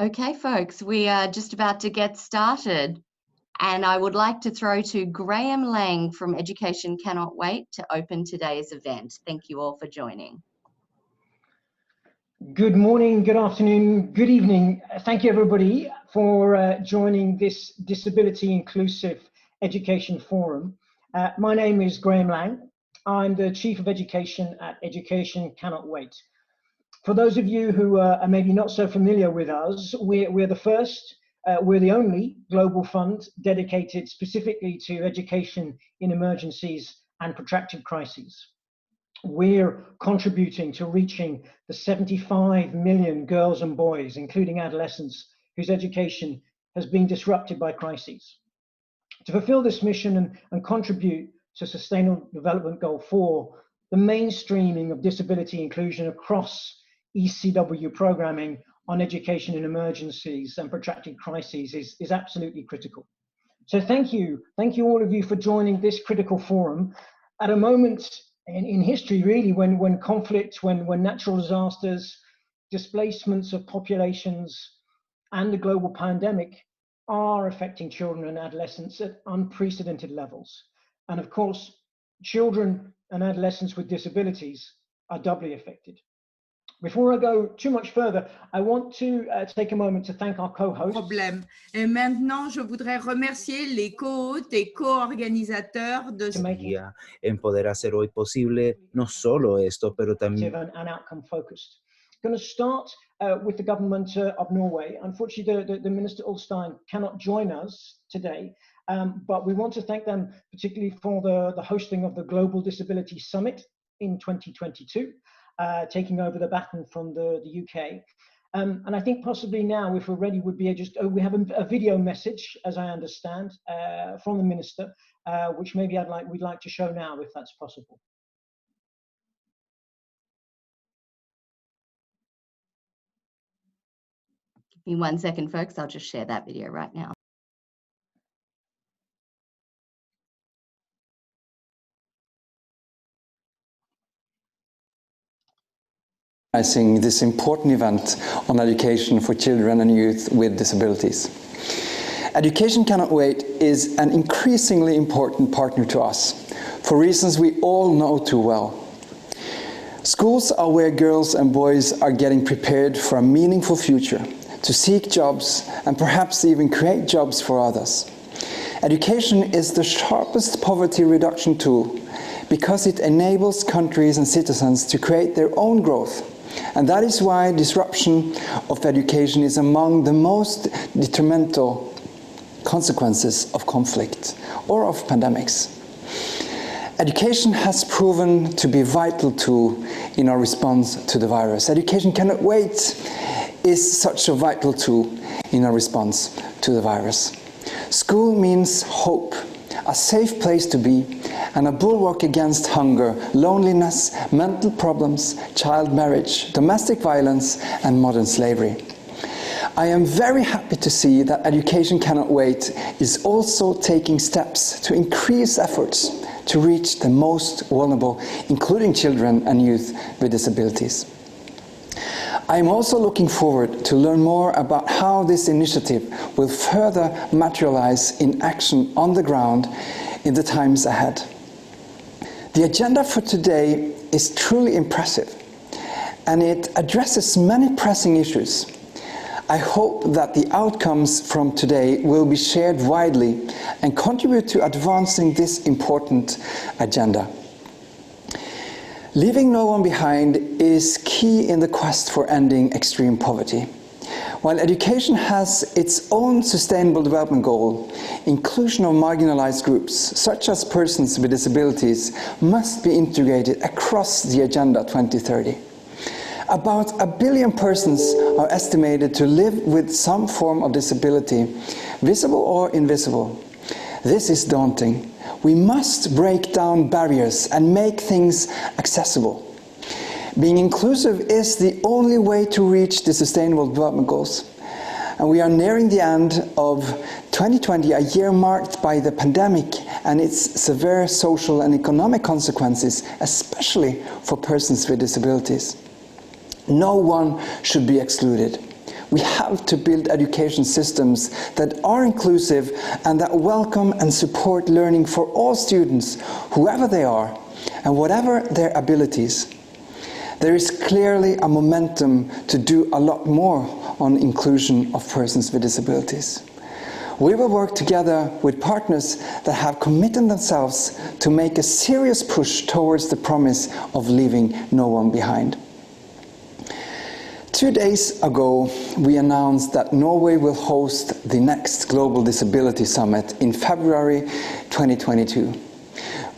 Okay, folks, we are just about to get started, and I would like to throw to Graham Lang from Education Cannot Wait to open today's event. Thank you all for joining. Good morning, good afternoon, good evening. Thank you everybody for joining this Disability Inclusive Education Forum. My name is Graham Lang. I'm the Chief of Education at Education Cannot Wait. For those of you who are maybe not so familiar with us, we're the first, we're the only global fund dedicated specifically to education in emergencies and protracted crises. We're contributing to reaching the 75 million girls and boys, including adolescents, whose education has been disrupted by crises. To fulfill this mission and contribute to Sustainable Development Goal 4, the mainstreaming of disability inclusion across ECW programming on education in emergencies and protracted crises is absolutely critical. So thank you all of you for joining this critical forum at a moment in history really when conflict, when natural disasters, displacements of populations and the global pandemic are affecting children and adolescents at unprecedented levels. And of course, children and adolescents with disabilities are doubly affected. Before I go too much further, I want to take a moment to thank our co-hosts. Et maintenant, je voudrais remercier les co-hôtes et co-organisateurs de en poder hacer hoy posible no solo esto, pero también and outcome focused. Going to start with the government of Norway. Unfortunately, the Minister Ulstein cannot join us today, but we want to thank them particularly for the hosting of the Global Disability Summit in 2022. Taking over the baton from the UK. And I think possibly now, if we're ready, would be we have a video message, as I understand, from the Minister, which maybe we'd like to show now, if that's possible. Give me 1 second, folks. I'll just share that video right now. This important event on education for children and youth with disabilities. Education Cannot Wait is an increasingly important partner to us, for reasons we all know too well. Schools are where girls and boys are getting prepared for a meaningful future, to seek jobs and perhaps even create jobs for others. Education is the sharpest poverty reduction tool because it enables countries and citizens to create their own growth. And that is why disruption of education is among the most detrimental consequences of conflict or of pandemics. Education has proven to be a vital tool in our response to the virus. Education Cannot Wait is such a vital tool in our response to the virus. School means hope, a safe place to be, and a bulwark against hunger, loneliness, mental problems, child marriage, domestic violence, and modern slavery. I am very happy to see that Education Cannot Wait is also taking steps to increase efforts to reach the most vulnerable, including children and youth with disabilities. I am also looking forward to learn more about how this initiative will further materialize in action on the ground in the times ahead. The agenda for today is truly impressive, and it addresses many pressing issues. I hope that the outcomes from today will be shared widely and contribute to advancing this important agenda. Leaving no one behind is key in the quest for ending extreme poverty. While education has its own sustainable development goal, inclusion of marginalized groups, such as persons with disabilities, must be integrated across the Agenda 2030. About 1 billion persons are estimated to live with some form of disability, visible or invisible. This is daunting. We must break down barriers and make things accessible. Being inclusive is the only way to reach the Sustainable Development Goals. And we are nearing the end of 2020, a year marked by the pandemic and its severe social and economic consequences, especially for persons with disabilities. No one should be excluded. We have to build education systems that are inclusive and that welcome and support learning for all students, whoever they are and whatever their abilities. There is clearly a momentum to do a lot more on inclusion of persons with disabilities. We will work together with partners that have committed themselves to make a serious push towards the promise of leaving no one behind. 2 days ago, we announced that Norway will host the next Global Disability Summit in February 2022.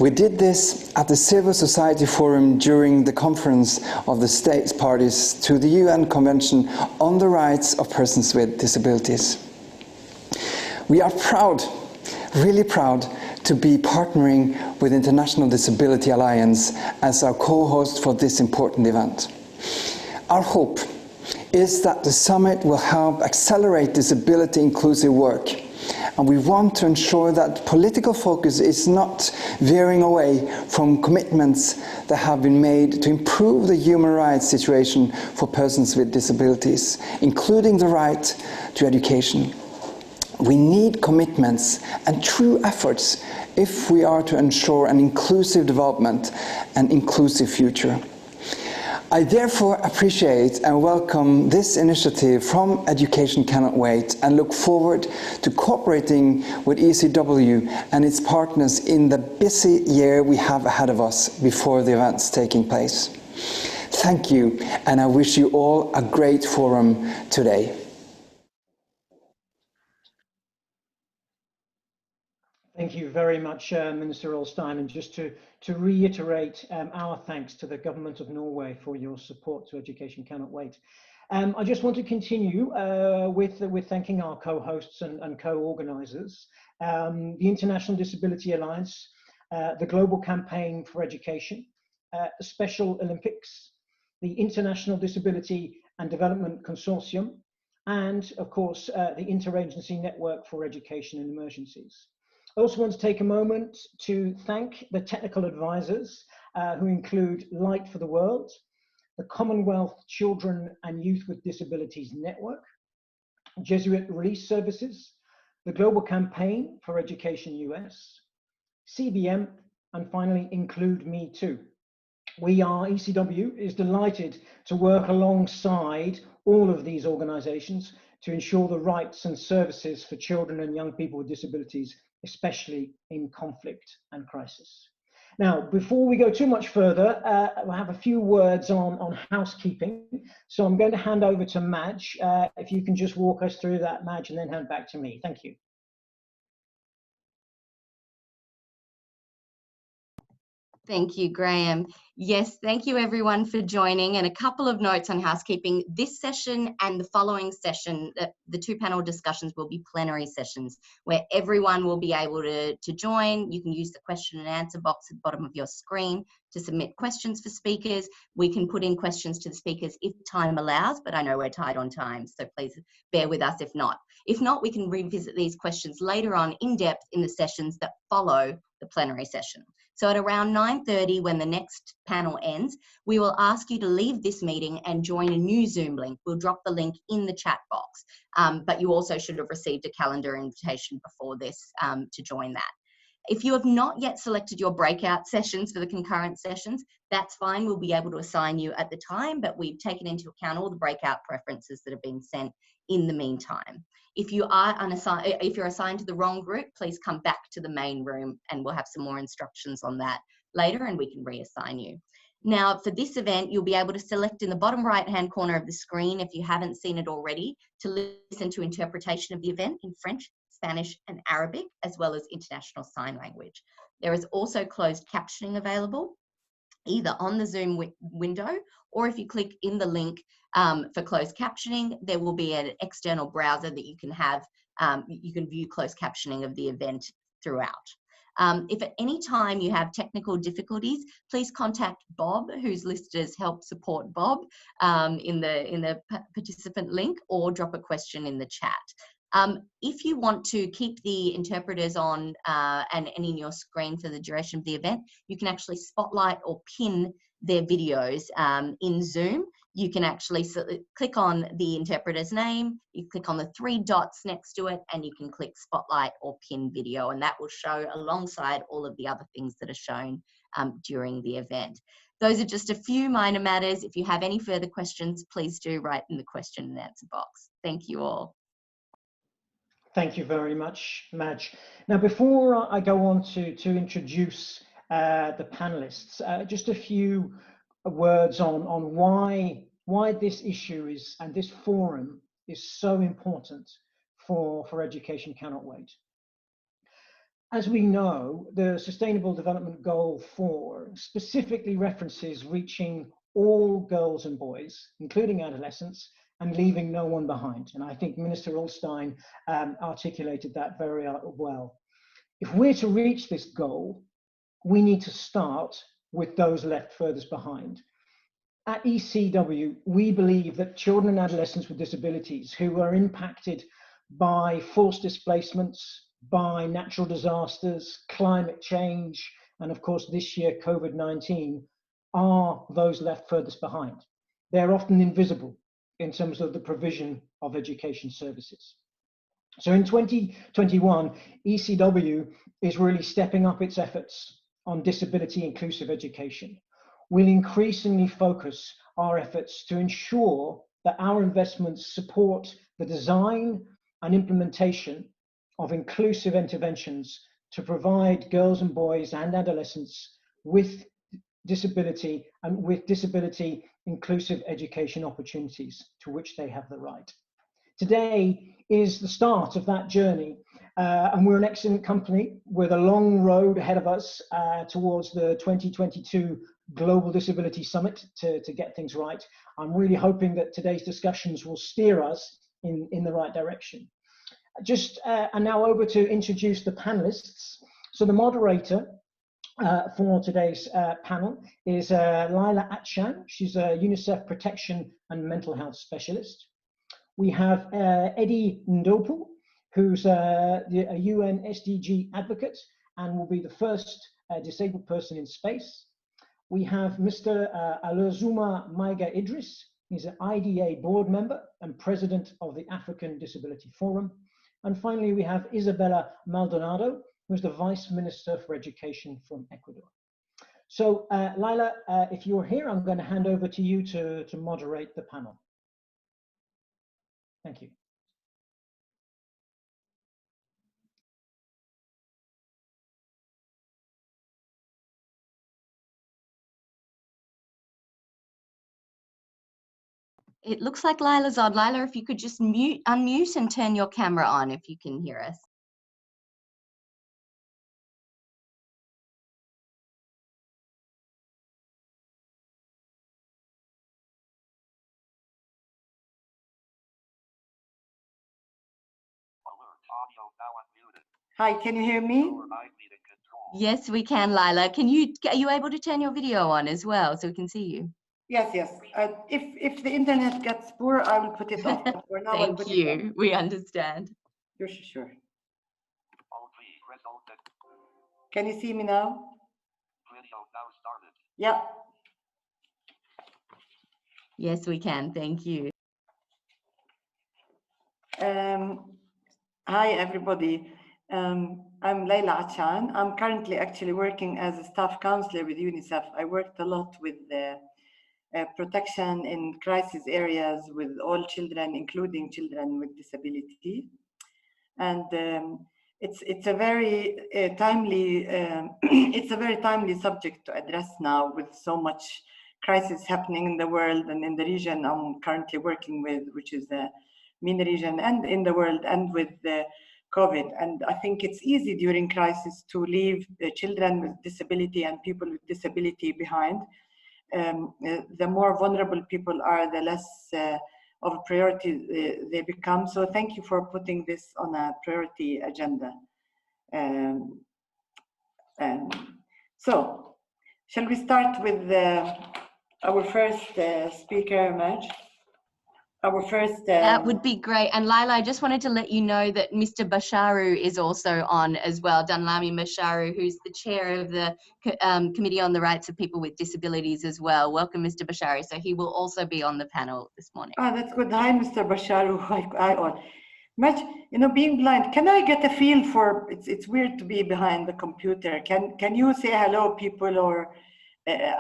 We did this at the Civil Society Forum during the conference of the states parties to the UN Convention on the Rights of Persons with Disabilities. We are proud, really proud, to be partnering with International Disability Alliance as our co-host for this important event. Our hope is that the summit will help accelerate disability inclusive work, and we want to ensure that political focus is not veering away from commitments that have been made to improve the human rights situation for persons with disabilities, including the right to education. We need commitments and true efforts if we are to ensure an inclusive development and inclusive future. I therefore appreciate and welcome this initiative from Education Cannot Wait and look forward to cooperating with ECW and its partners in the busy year we have ahead of us before the event's taking place. Thank you, and I wish you all a great forum today. Thank you very much, Minister Ulstein. And just to reiterate our thanks to the Government of Norway for your support to Education Cannot Wait. I just want to continue with thanking our co-hosts and co-organisers, the International Disability Alliance, the Global Campaign for Education, the Special Olympics, the International Disability and Development Consortium, and of course, the Interagency Network for Education in Emergencies. I also want to take a moment to thank the technical advisors who include Light for the World, the Commonwealth Children and Youth with Disabilities Network, Jesuit Relief Services, the Global Campaign for Education US, CBM, and finally Include Me Too. ECW is delighted to work alongside all of these organizations to ensure the rights and services for children and young people with disabilities, especially in conflict and crisis. Now, before we go too much further, I have a few words on housekeeping. So I'm going to hand over to Madge. If you can just walk us through that, Madge, and then hand back to me. Thank you. Thank you, Graham. Yes, thank you everyone for joining. And a couple of notes on housekeeping. This session and the following session, the two panel discussions will be plenary sessions where everyone will be able to join. You can use the question and answer box at the bottom of your screen to submit questions for speakers. We can put in questions to the speakers if time allows, but I know we're tight on time, so please bear with us if not. If not, we can revisit these questions later on in depth in the sessions that follow the plenary session. So at around 9:30, when the next panel ends, we will ask you to leave this meeting and join a new Zoom link. We'll drop the link in the chat box, but you also should have received a calendar invitation before this to join that. If you have not yet selected your breakout sessions for the concurrent sessions, that's fine. We'll be able to assign you at the time, but we've taken into account all the breakout preferences that have been sent in the meantime. If you are unassigned, if you're assigned to the wrong group, please come back to the main room and we'll have some more instructions on that later and we can reassign you. Now, for this event, you'll be able to select in the bottom right-hand corner of the screen, if you haven't seen it already, to listen to interpretation of the event in French, Spanish, and Arabic, as well as international sign language. There is also closed captioning available, either on the Zoom window, or if you click in the link for closed captioning, there will be an external browser that you can have, you can view closed captioning of the event throughout. If at any time you have technical difficulties, please contact Bob, who's listed as Help Support Bob in the participant link, or drop a question in the chat. If you want to keep the interpreters on and in your screen for the duration of the event, you can actually spotlight or pin their videos in Zoom. you can actually click on the interpreter's name, you click on the 3 dots next to it, and you can click spotlight or pin video, and that will show alongside all of the other things that are shown during the event. Those are just a few minor matters. If you have any further questions, please do write in the question and answer box. Thank you all. Thank you very much, Madge. Now, before I go on to introduce the panelists, just a few words on why this issue is, and this forum is so important for Education Cannot Wait. As we know, the Sustainable Development Goal 4 specifically references reaching all girls and boys, including adolescents, and leaving no one behind. And I think Minister Ulstein articulated that very well. If we're to reach this goal, we need to start with those left furthest behind. At ECW, we believe that children and adolescents with disabilities who are impacted by forced displacements, by natural disasters, climate change, and of course this year COVID-19, are those left furthest behind. They're often invisible in terms of the provision of education services. So in 2021, ECW is really stepping up its efforts on disability inclusive education. We'll increasingly focus our efforts to ensure that our investments support the design and implementation of inclusive interventions to provide girls and boys and adolescents with disability and with disability inclusive education opportunities to which they have the right. Today is the start of that journey, and we're an excellent company with a long road ahead of us towards the 2022 Global Disability Summit to get things right. I'm really hoping that today's discussions will steer us in the right direction. And now over to introduce the panelists. So the moderator for today's panel is Laila Atchan. She's a UNICEF Protection and Mental Health Specialist. We have Eddie Ndopu, who's a UN SDG advocate and will be the first disabled person in space. We have Mr. Alozuma Maiga Idris. He's an IDA board member and president of the African Disability Forum. And finally, we have Isabella Maldonado, who's the Vice Minister for Education from Ecuador. So Laila, if you're here, I'm going to hand over to you to moderate the panel. Thank you. It looks like Laila's on. Laila, if you could just unmute and turn your camera on if you can hear us. Hi, can you hear me? Yes, we can, Laila. Are you able to turn your video on as well so we can see you? Yes, yes. If the internet gets poor, I will put it off. But for now, I'll put it on. We understand. You're sure. Can you see me now? Yeah. Yes, we can. Thank you. Hi, everybody. I'm Laila Atchan. I'm currently actually working as a staff counselor with UNICEF. I worked a lot with the protection in crisis areas with all children, including children with disability. And it's a very timely it's a very timely subject to address now with so much crisis happening in the world and in the region I'm currently working with, which is the MENA region, and in the world, and with the COVID. And I think it's easy during crisis to leave the children with disability and people with disability behind. The more vulnerable people are, the less of a priority they become. So thank you for putting this on a priority agenda. So shall we start with our first speaker, Madge? our first. That would be great. And Laila, I just wanted to let you know that Mr. Basharu is also on as well, Danlami Basharu, who's the chair of the Committee on the Rights of People with Disabilities as well. Welcome, Mr. Basharu. So he will also be on the panel this morning. Oh, that's good. Hi, Mr. Basharu. Much, being blind, can I get a feel for, it's weird to be behind the computer. Can you say hello, people, or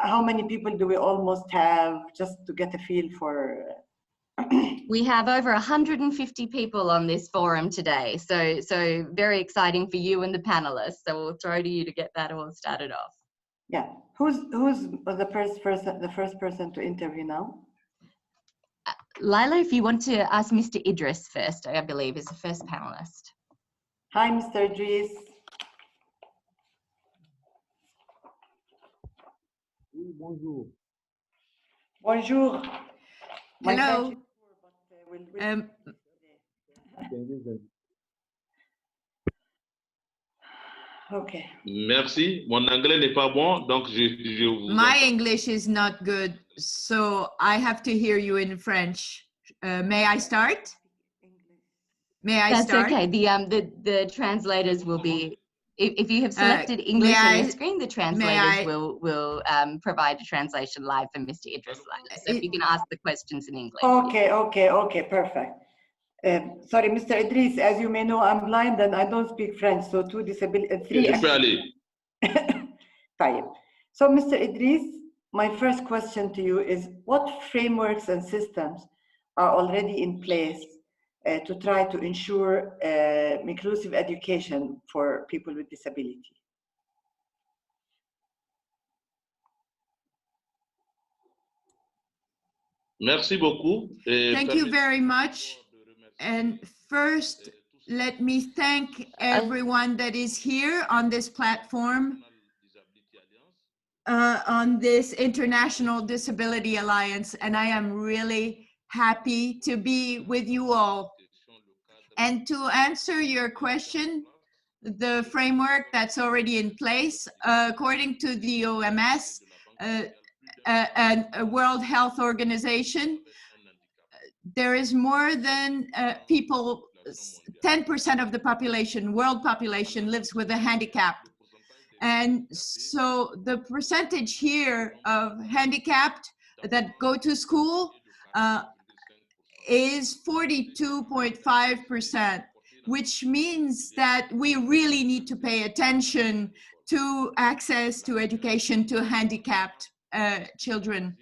how many people do we almost have, just to get a feel for? We have over 150 people on this forum today. So very exciting for you and the panelists. So we'll throw to you to get that all started off. Yeah, who's the first person to interview now? Laila, if you want to ask Mr. Idris first, I believe is the first panelist. Hi, Mr. Idris. Bonjour. Bonjour. Hello. Okay. Merci. Mon anglais n'est pas bon, donc je vous. My English is not good, so I have to hear you in French. May I start? May I start? That's okay. The translators will be, if you have selected English on your screen, the translators will provide a translation live for Mr. Idris Laila. So if you can ask the questions in English. Okay, perfect. Sorry, Mr. Idris, as you may know, I'm blind and I don't speak French, so two disabilities, three. So, Mr. Idris, my first question to you is, what frameworks and systems are already in place to try to ensure inclusive education for people with disability? Merci beaucoup. Thank you very much. And first, let me thank everyone that is here on this platform, on this International Disability Alliance. And I am really happy to be with you all. And to answer your question, the framework that's already in place, according to the OMS, and World Health Organization, there is more than 10% of the population, world population, lives with a handicap. And so the percentage here of handicapped that go to school is 42.5%, which means that we really need to pay attention to access to education to handicapped children.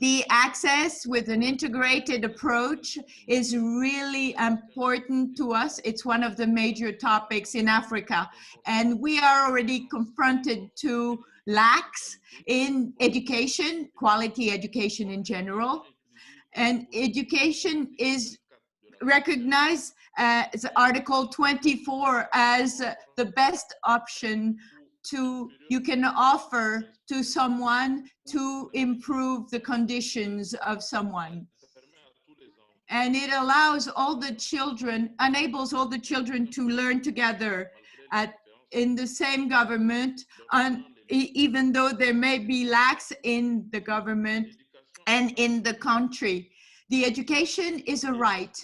The access with an integrated approach is really important to us. It's one of the major topics in Africa. And we are already confronted to lacks in education, quality education in general. And education is recognized as Article 24 as the best option you can offer to someone to improve the conditions of someone. And it allows all the children, enables all the children to learn together in the same government, even though there may be lacks in the government and in the country. The education is a right.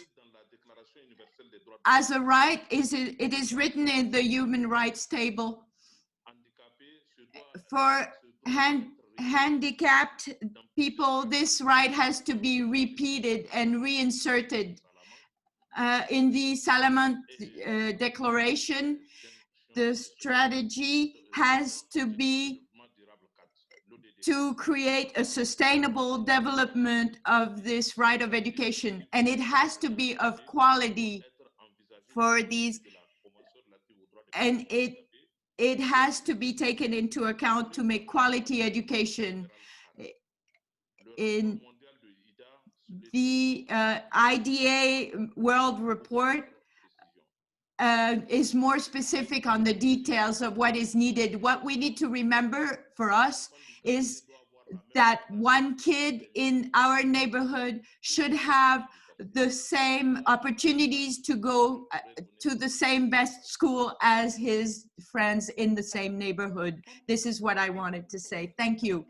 As a right, it is written in the Human Rights Table. For handicapped people, this right has to be repeated and reinserted. In the Salaman Declaration, the strategy has to be to create a sustainable development of this right of education, and it has to be of quality for these, and it has to be taken into account to make quality education. In the IDA World Report is more specific on the details of what is needed. What we need to remember for us is that one kid in our neighborhood should have the same opportunities to go to the same best school as his friends in the same neighborhood. This is what I wanted to say. Thank you.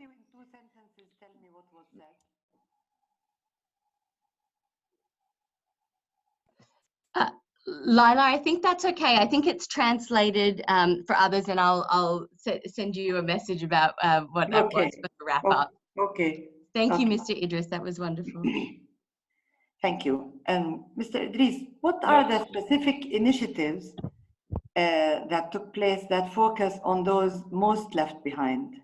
Lila, I think that's okay. I think it's translated for others, and I'll send you a message about what that was for the wrap up. Okay. Thank you, Okay. Mr. Idris. That was wonderful. Thank you. Mr. Idris, what are the specific initiatives that took place that focus on those most left behind?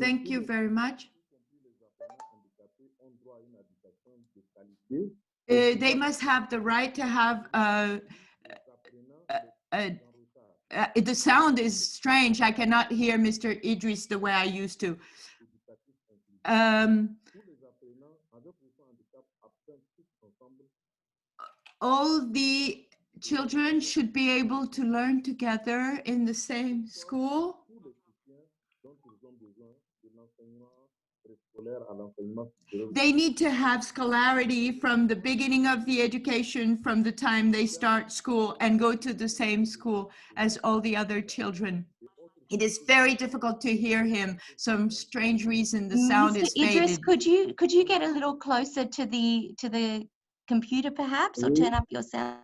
Thank you very much. They must have the right to have the sound is strange. I cannot hear Mr. Idris the way I used to. All the children should be able to learn together in the same school. They need to have scholarity from the beginning of the education, from the time they start school, and go to the same school as all the other children. It is very difficult to hear him. Some strange reason the sound Mr. is Idris, faded. could you get a little closer to the computer perhaps, or turn up your sound?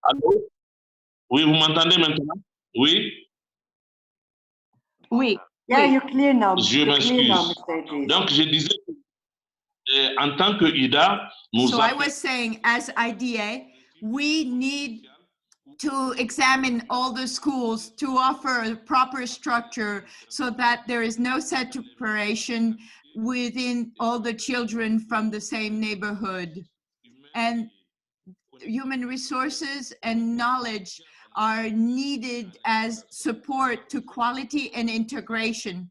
Allô? Oui, vous m'entendez maintenant? Oui? Oui. Yeah, oui. you're clear now. Je You're clear now, m'excuse. Mr. Idris. Donc, je disais, en tant que IDA, nous So I was saying, as IDA, we need to examine all the schools to offer a proper structure so that there is no separation within all the children from the same neighborhood. And human resources and knowledge are needed as support to quality and integration.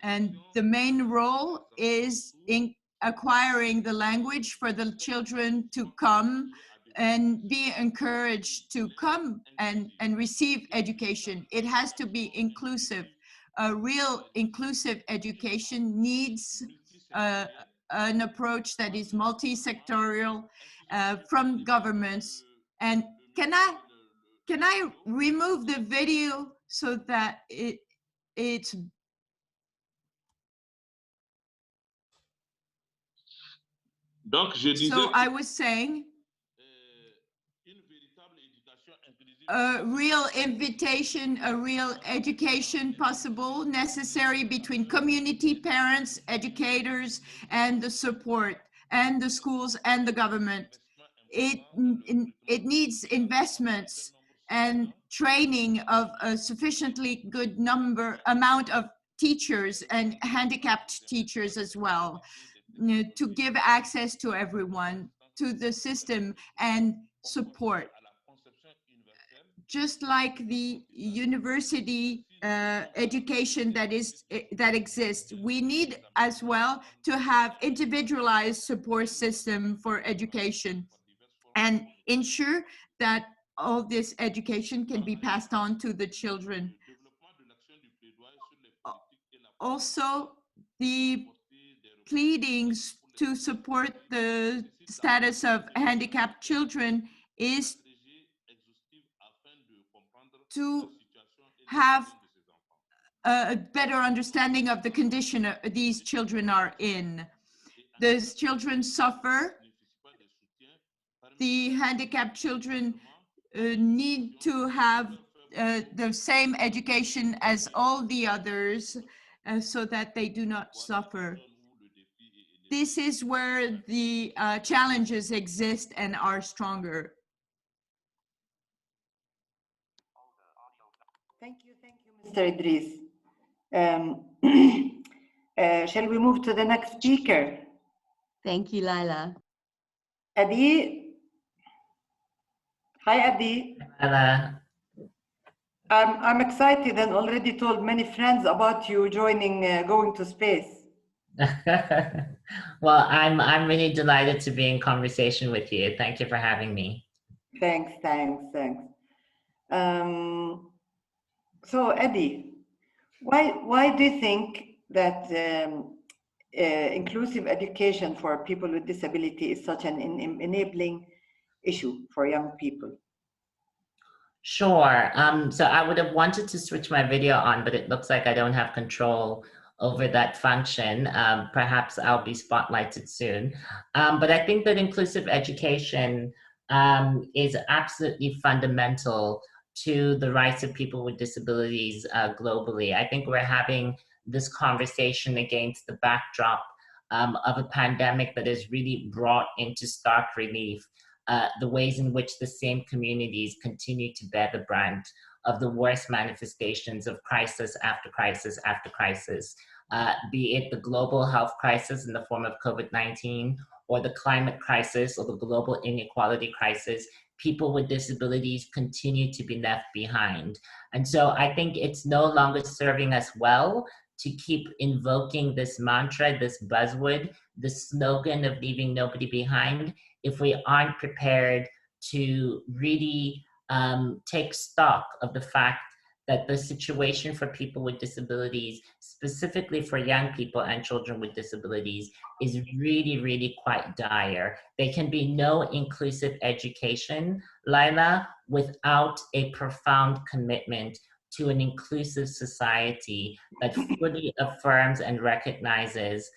And the main role is in acquiring the language for the children to come and be encouraged to come and receive education. It has to be inclusive. A real inclusive education needs an approach that is multi-sectorial from governments. And can I remove the video so that it's Donc, je disais so I was saying a real invitation, a real education possible, necessary between community, parents, educators, and the support, and the schools and the government. It needs investments and training of a sufficiently good amount of teachers and handicapped teachers as well, to give access to everyone, to the system and support. Just like the university education that exists, we need as well to have individualized support system for education and ensure that all this education can be passed on to the children. Also, the pleadings to support the status of handicapped children is to have a better understanding of the condition these children are in. These children suffer. The handicapped children need to have the same education as all the others so that they do not suffer. This is where the challenges exist and are stronger. Thank you, Mr. Idris. Shall we move to the next speaker? Thank you, Laila. Adi. Hi, Adi. Hello. I'm excited and already told many friends about you joining, going to space. Well, I'm really delighted to be in conversation with you. Thank you for having me. Thanks. So, Eddie, why do you think that inclusive education for people with disability is such an enabling issue for young people? Sure. So I would have wanted to switch my video on, but it looks like I don't have control over that function. Perhaps I'll be spotlighted soon. But I think that inclusive education is absolutely fundamental to the rights of people with disabilities globally. I think we're having this conversation against the backdrop of a pandemic that has really brought into stark relief the ways in which the same communities continue to bear the brunt of the worst manifestations of crisis after crisis after crisis, be it the global health crisis in the form of COVID-19, or the climate crisis, or the global inequality crisis. People with disabilities continue to be left behind. And so I think it's no longer serving us well to keep invoking this mantra, this buzzword, the slogan of leaving nobody behind, if we aren't prepared to really take stock of the fact that the situation for people with disabilities, specifically for young people and children with disabilities, is really, really quite dire. There can be no inclusive education, Laila, without a profound commitment to an inclusive society that fully affirms and recognizes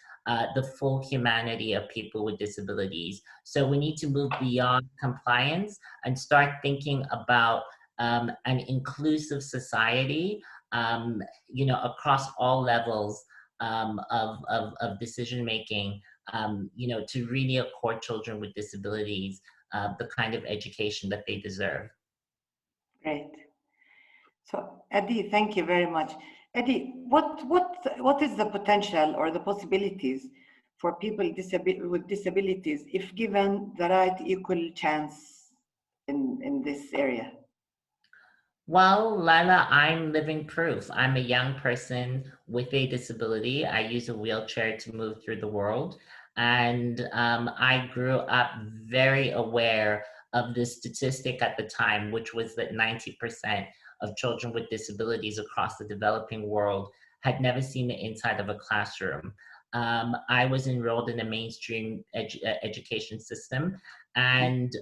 the full humanity of people with disabilities. So we need to move beyond compliance and start thinking about an inclusive society, across all levels of decision making, to really accord children with disabilities the kind of education that they deserve. Great. So, Adi, thank you very much. Adi, what is the potential or the possibilities for people with disabilities if given the right equal chance in this area? Well, Laila, I'm living proof. I'm a young person with a disability. I use a wheelchair to move through the world. And I grew up very aware of the statistic at the time, which was that 90% of children with disabilities across the developing world had never seen the inside of a classroom. I was enrolled in a mainstream education system. And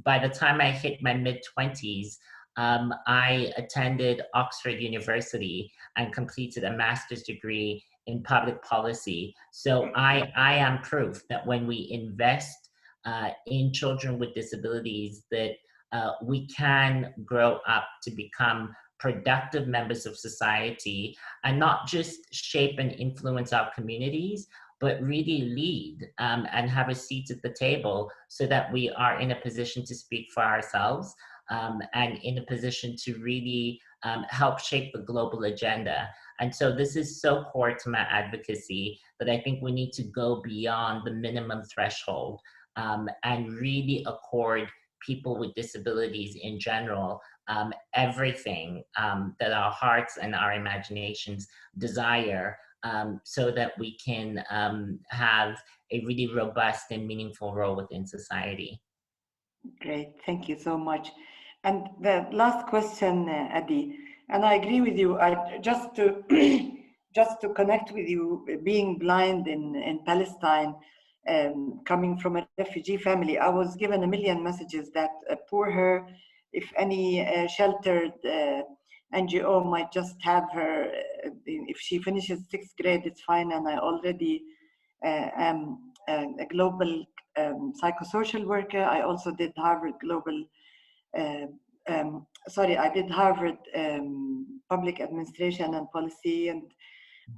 by the time I hit my mid-20s, I attended Oxford University and completed a master's degree in public policy. So I am proof that when we invest in children with disabilities, that we can grow up to become productive members of society and not just shape and influence our communities, but really lead and have a seat at the table so that we are in a position to speak for ourselves and in a position to really help shape the global agenda. And so this is so core to my advocacy that I think we need to go beyond the minimum threshold and really accord people with disabilities in general everything that our hearts and our imaginations desire, so that we can have a really robust and meaningful role within society. Great, thank you so much. And the last question, Adi, and I agree with you. Just to connect with you, being blind in Palestine, coming from a refugee family, I was given a million messages that poor her, if any sheltered NGO might just have her, if she finishes 6th grade, it's fine. And I already am a global psychosocial worker. I also did Harvard Global, I did Harvard Public Administration and Policy. And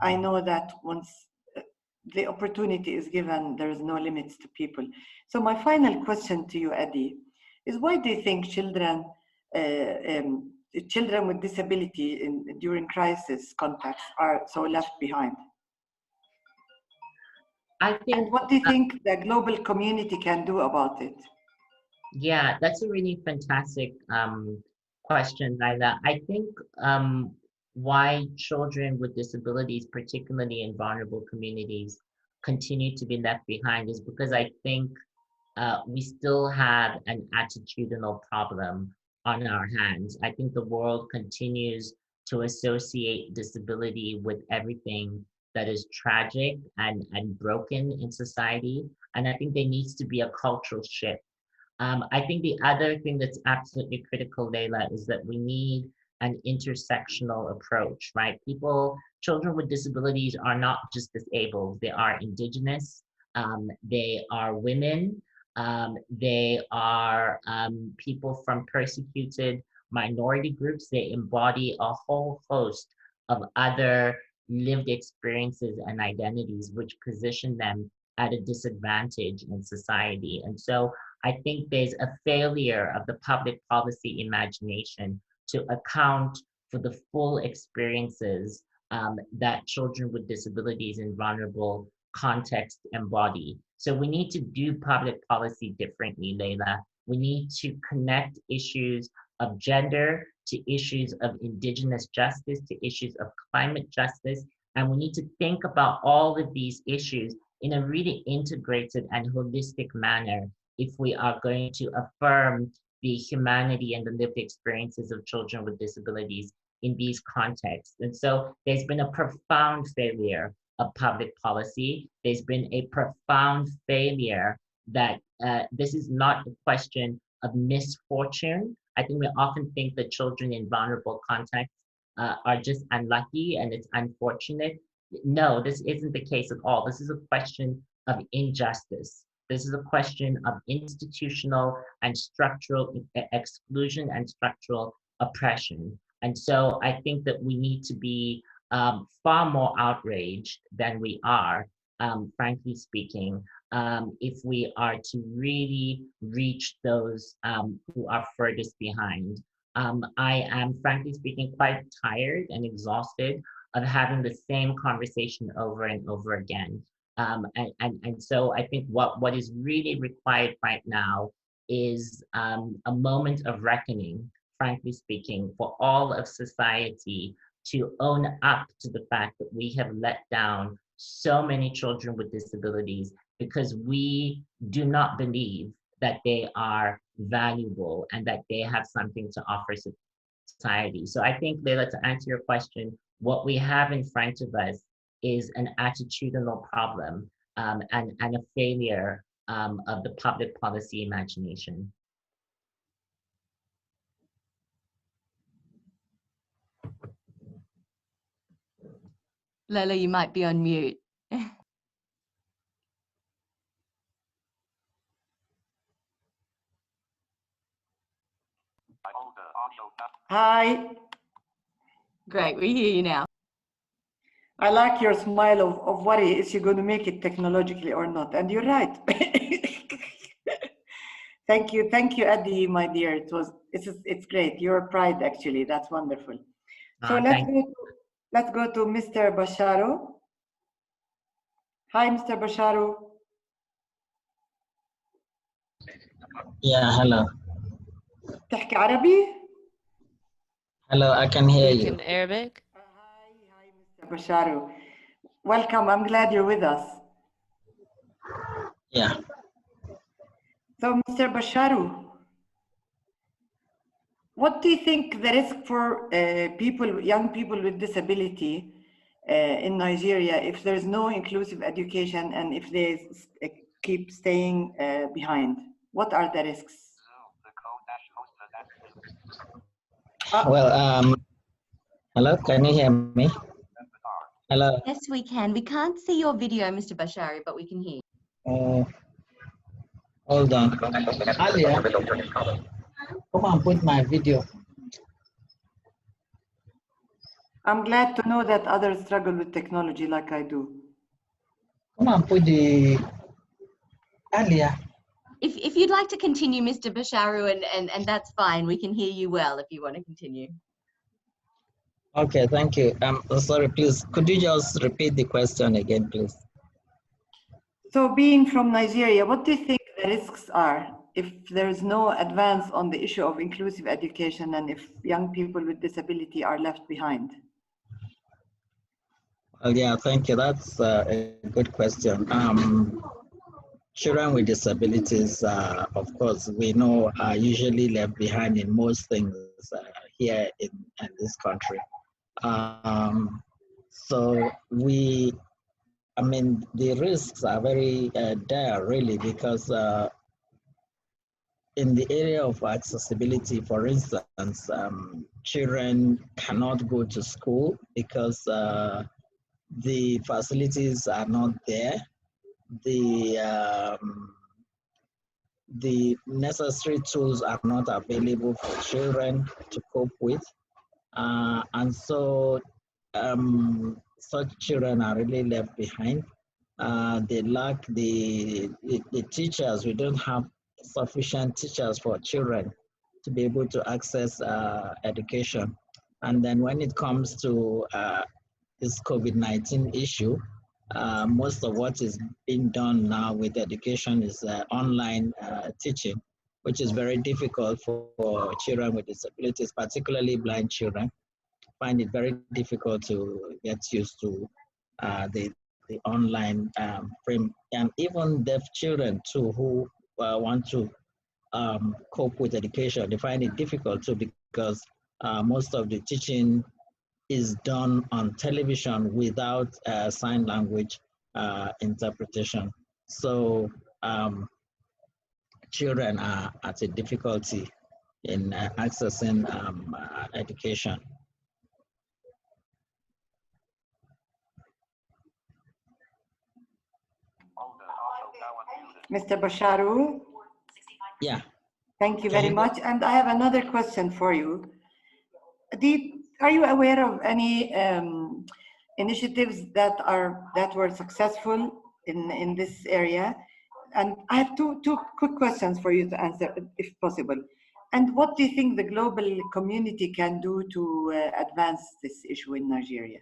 I know that once the opportunity is given, there is no limits to people. So my final question to you, Adi, is why do you think children with disability during crisis contexts are so left behind? And what do you think the global community can do about it? Yeah, that's a really fantastic question, Laila. I think why children with disabilities, particularly in vulnerable communities, continue to be left behind is because I think we still have an attitudinal problem on our hands. I think the world continues to associate disability with everything that is tragic and broken in society. And I think there needs to be a cultural shift. I think the other thing that's absolutely critical, Leila, is that we need an intersectional approach, right? Children with disabilities are not just disabled, they are indigenous, they are women, they are people from persecuted minority groups. They embody a whole host of other lived experiences and identities which position them at a disadvantage in society. And so I think there's a failure of the public policy imagination to account for the full experiences that children with disabilities in vulnerable contexts embody. So we need to do public policy differently, Leila. We need to connect issues of gender to issues of indigenous justice, to issues of climate justice. And we need to think about all of these issues in a really integrated and holistic manner if we are going to affirm the humanity and the lived experiences of children with disabilities in these contexts. And so there's been a profound failure of public policy. There's been a profound failure that this is not a question of misfortune. I think we often think that children in vulnerable contexts are just unlucky and it's unfortunate. No, this isn't the case at all. This is a question of injustice. This is a question of institutional and structural exclusion and structural oppression. And so I think that we need to be far more outraged than we are, frankly speaking, if we are to really reach those who are furthest behind. I am, frankly speaking, quite tired and exhausted of having the same conversation over and over again. And so I think what is really required right now is a moment of reckoning, frankly speaking, for all of society to own up to the fact that we have let down so many children with disabilities because we do not believe that they are valuable and that they have something to offer society. So I think, Leila, to answer your question, what we have in front of us is an attitudinal problem and a failure of the public policy imagination. Leila, you might be on mute. Hi. Great, we hear you now. I like your smile of worry, is she going to make it technologically or not? And you're right. Thank you, Adi, my dear. It's great. Your pride, actually. That's wonderful. So let's go to Mr. Basharu. Hi, Mr. Basharu. Yeah, hello. تحكي عربي? Hello, I can hear you. In Arabic? Hi, Mr. Basharu. Welcome. I'm glad you're with us. Yeah. So, Mr. Basharu, what do you think the risk for young people with disability in Nigeria if there's no inclusive education and if they keep staying behind? What are the risks? Well, hello, can you hear me? Hello. Yes, we can. We can't see your video, Mr. Bashari, but we can hear you. Hold on. Alia, come on, put my video. I'm glad to know that others struggle with technology like I do. Come on, put the Alia. If you'd like to continue, Mr. Basharu, and that's fine. We can hear you well if you want to continue. Okay, thank you. Sorry, please, could you just repeat the question again, please? So being from Nigeria, what do you think the risks are if there is no advance on the issue of inclusive education and if young people with disability are left behind? Well, yeah, thank you. That's a good question. Children with disabilities, of course, we know are usually left behind in most things here in this country. So I mean, the risks are very dire, really, because in the area of accessibility, for instance, children cannot go to school because the facilities are not there. The necessary tools are not available for children to cope with. And so such children are really left behind. They lack the teachers. We don't have sufficient teachers for children to be able to access education. And then when it comes to this COVID-19 issue, most of what is being done now with education is online teaching, which is very difficult for children with disabilities, particularly blind children. Find it very difficult to get used to the online frame, and even deaf children too who want to cope with education. They find it difficult too because most of the teaching is done on television without sign language interpretation. So children are at a difficulty in accessing education. Mr. Basharu? Yeah. Thank you very much. And I have another question for you. Are you aware of any initiatives that were successful in this area? And I have two quick questions for you to answer, if possible. And what do you think the global community can do to advance this issue in Nigeria?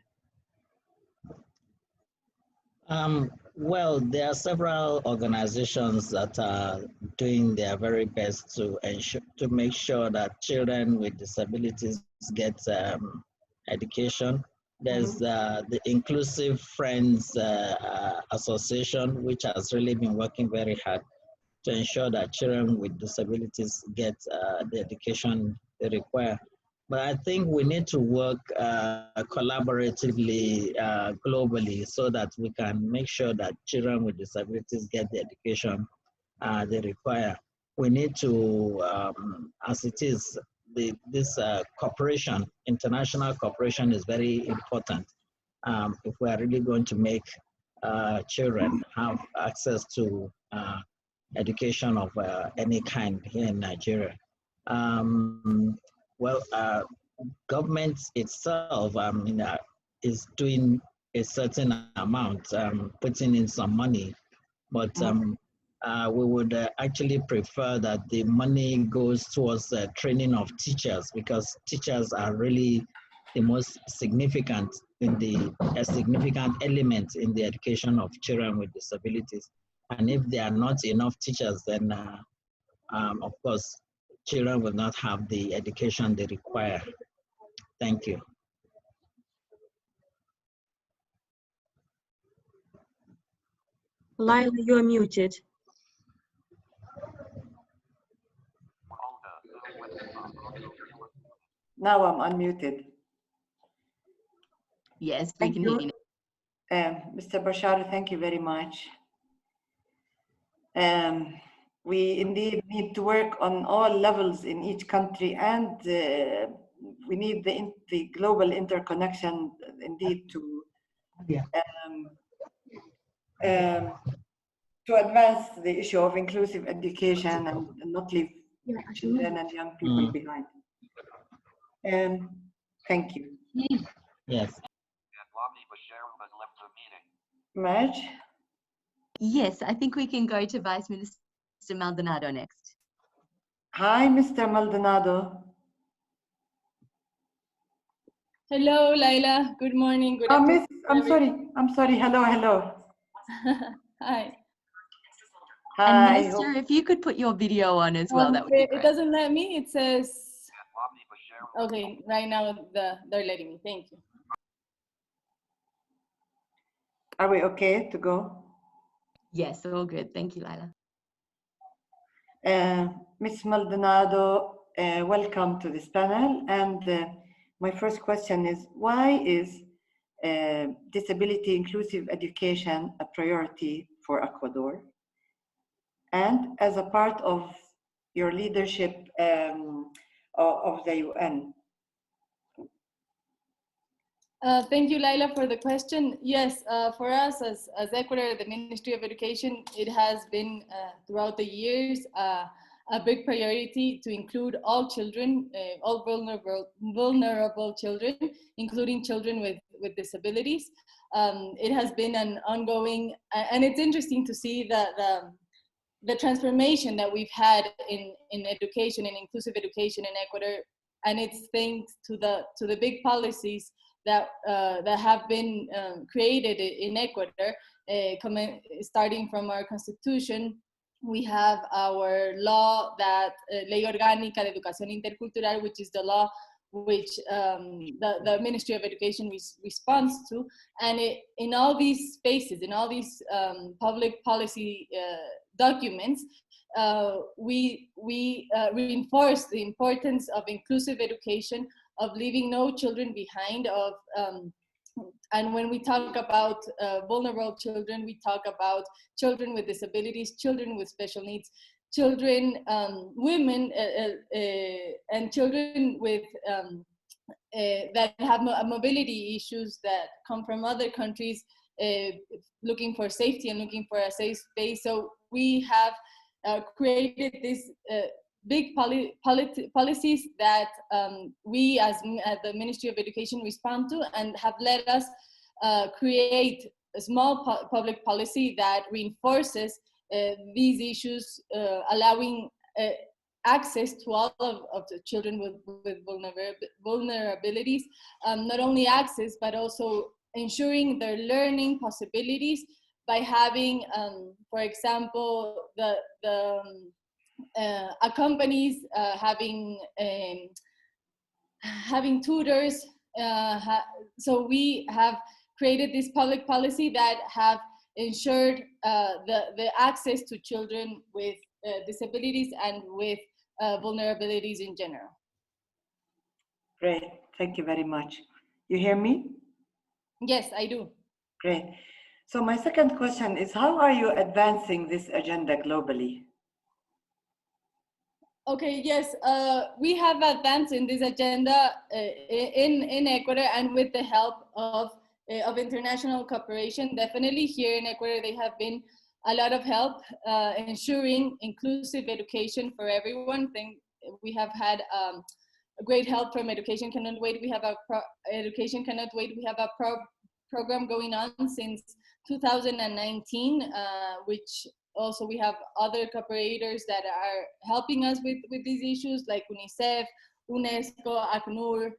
Well, there are several organizations that are doing their very best to make sure that children with disabilities get education. There's the Inclusive Friends Association, which has really been working very hard to ensure that children with disabilities get the education they require. But I think we need to work collaboratively globally so that we can make sure that children with disabilities get the education they require. We need to, as it is, this cooperation, international cooperation is very important if we are really going to make children have access to education of any kind here in Nigeria. Government itself is doing a certain amount, putting in some money, but we would actually prefer that the money goes towards the training of teachers, because teachers are really the most significant significant element in the education of children with disabilities. And if there are not enough teachers, then of course, children will not have the education they require. Thank you. Laila, you are muted. Now I'm unmuted. Yes, we can hear you. Mr. Bashar, thank you very much. We indeed need to work on all levels in each country, and we need the global interconnection indeed to advance the issue of inclusive education and not leave children and young people behind. Thank you. Yes. Marge? Yes, I think we can go to Vice Minister Maldonado next. Hi, Mr. Maldonado. Hello, Laila. Good morning. Good afternoon. I'm sorry. Hello. Hi. Hi. And Minister, if you could put your video on as well, that would be great. It doesn't let me. It says, okay, right now they're letting me. Thank you. Are we okay to go? Yes, all good. Thank you, Laila. Ms. Maldonado, welcome to this panel. And my first question is, why is disability inclusive education a priority for Ecuador? And as a part of your leadership of the UN? Thank you, Laila, for the question. Yes, for us as Ecuador, the Ministry of Education, it has been throughout the years a big priority to include all children, all vulnerable children, including children with disabilities. It has been an ongoing, and it's interesting to see the transformation that we've had in education, in inclusive education in Ecuador, and it's thanks to the big policies that have been created in Ecuador, starting from our constitution. We have our law, that Ley Orgánica de Educación Intercultural, which is the law which the Ministry of Education responds to. And in all these spaces, in all these public policy documents, we reinforce the importance of inclusive education, of leaving no children behind, and when we talk about vulnerable children, we talk about children with disabilities, children with special needs, children, women, and children with that have mobility issues, that come from other countries, looking for safety and looking for a safe space. So we have created this big policies that we as the Ministry of Education respond to, and have let us create a small public policy that reinforces these issues, allowing access to all of the children with vulnerabilities, not only access, but also ensuring their learning possibilities by having, for example, companies having tutors. So we have created this public policy that have ensured the access to children with disabilities and with vulnerabilities in general. Great, thank you very much. You hear me? Yes, I do. Great. So my second question is, how are you advancing this agenda globally? Okay, yes, we have advanced in this agenda in Ecuador, and with the help of international cooperation. Definitely here in Ecuador, they have been a lot of help ensuring inclusive education for everyone. We have had great help from Education Cannot Wait. We have Education Cannot Wait. We have a program going on since 2019, which also we have other cooperators that are helping us with these issues, like UNICEF, UNESCO, ACNUR,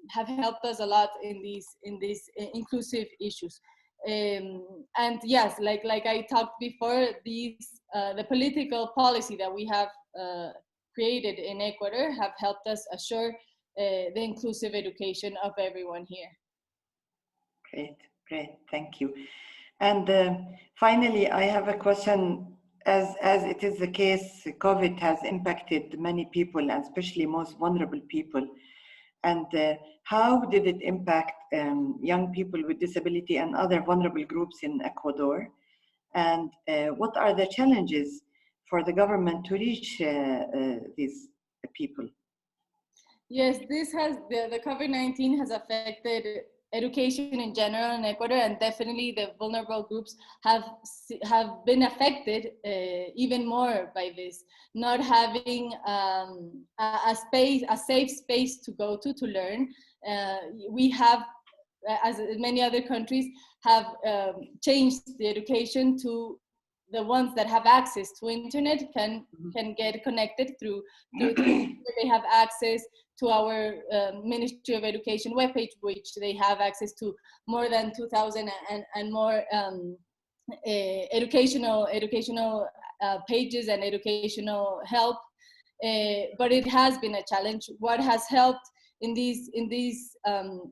have helped us a lot in these inclusive issues. And yes, like I talked before, the political policy that we have created in Ecuador have helped us assure the inclusive education of everyone here. Great, thank you. And finally, I have a question. As it is the case, COVID has impacted many people, and especially most vulnerable people. And how did it impact young people with disability and other vulnerable groups in Ecuador? And what are the challenges for the government to reach these people? Yes, the COVID-19 has affected education in general in Ecuador, and definitely the vulnerable groups have been affected even more by this, not having a safe space to go to learn. We have, as many other countries, have changed the education to the ones that have access to internet can get connected through they have access to our Ministry of Education webpage, which they have access to more than 2,000 and more educational pages and educational help. But it has been a challenge. What has helped in these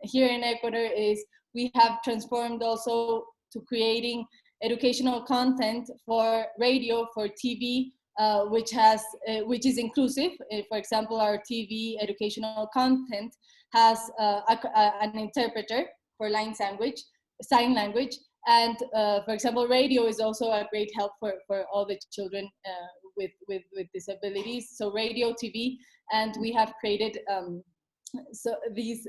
here in Ecuador is we have transformed also to creating educational content for radio, for TV, which is inclusive. For example, our TV educational content has an interpreter sign language. And for example, radio is also a great help for all the children with disabilities. So radio, TV, and we have created so these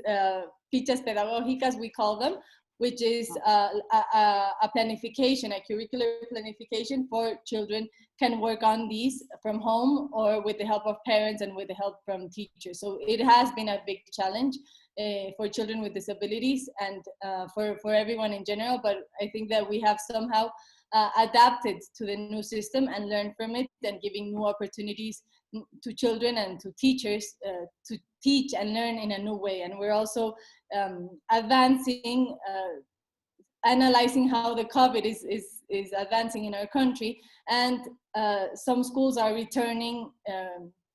fichas pedagógicas, we call them, which is a planification, a curricular planification for children can work on these from home or with the help of parents and with the help from teachers. So it has been a big challenge for children with disabilities and for everyone in general, but I think that we have somehow adapted to the new system and learned from it and giving new opportunities to children and to teachers to teach and learn in a new way. And we're also advancing, analyzing how the COVID is advancing in our country, and some schools are returning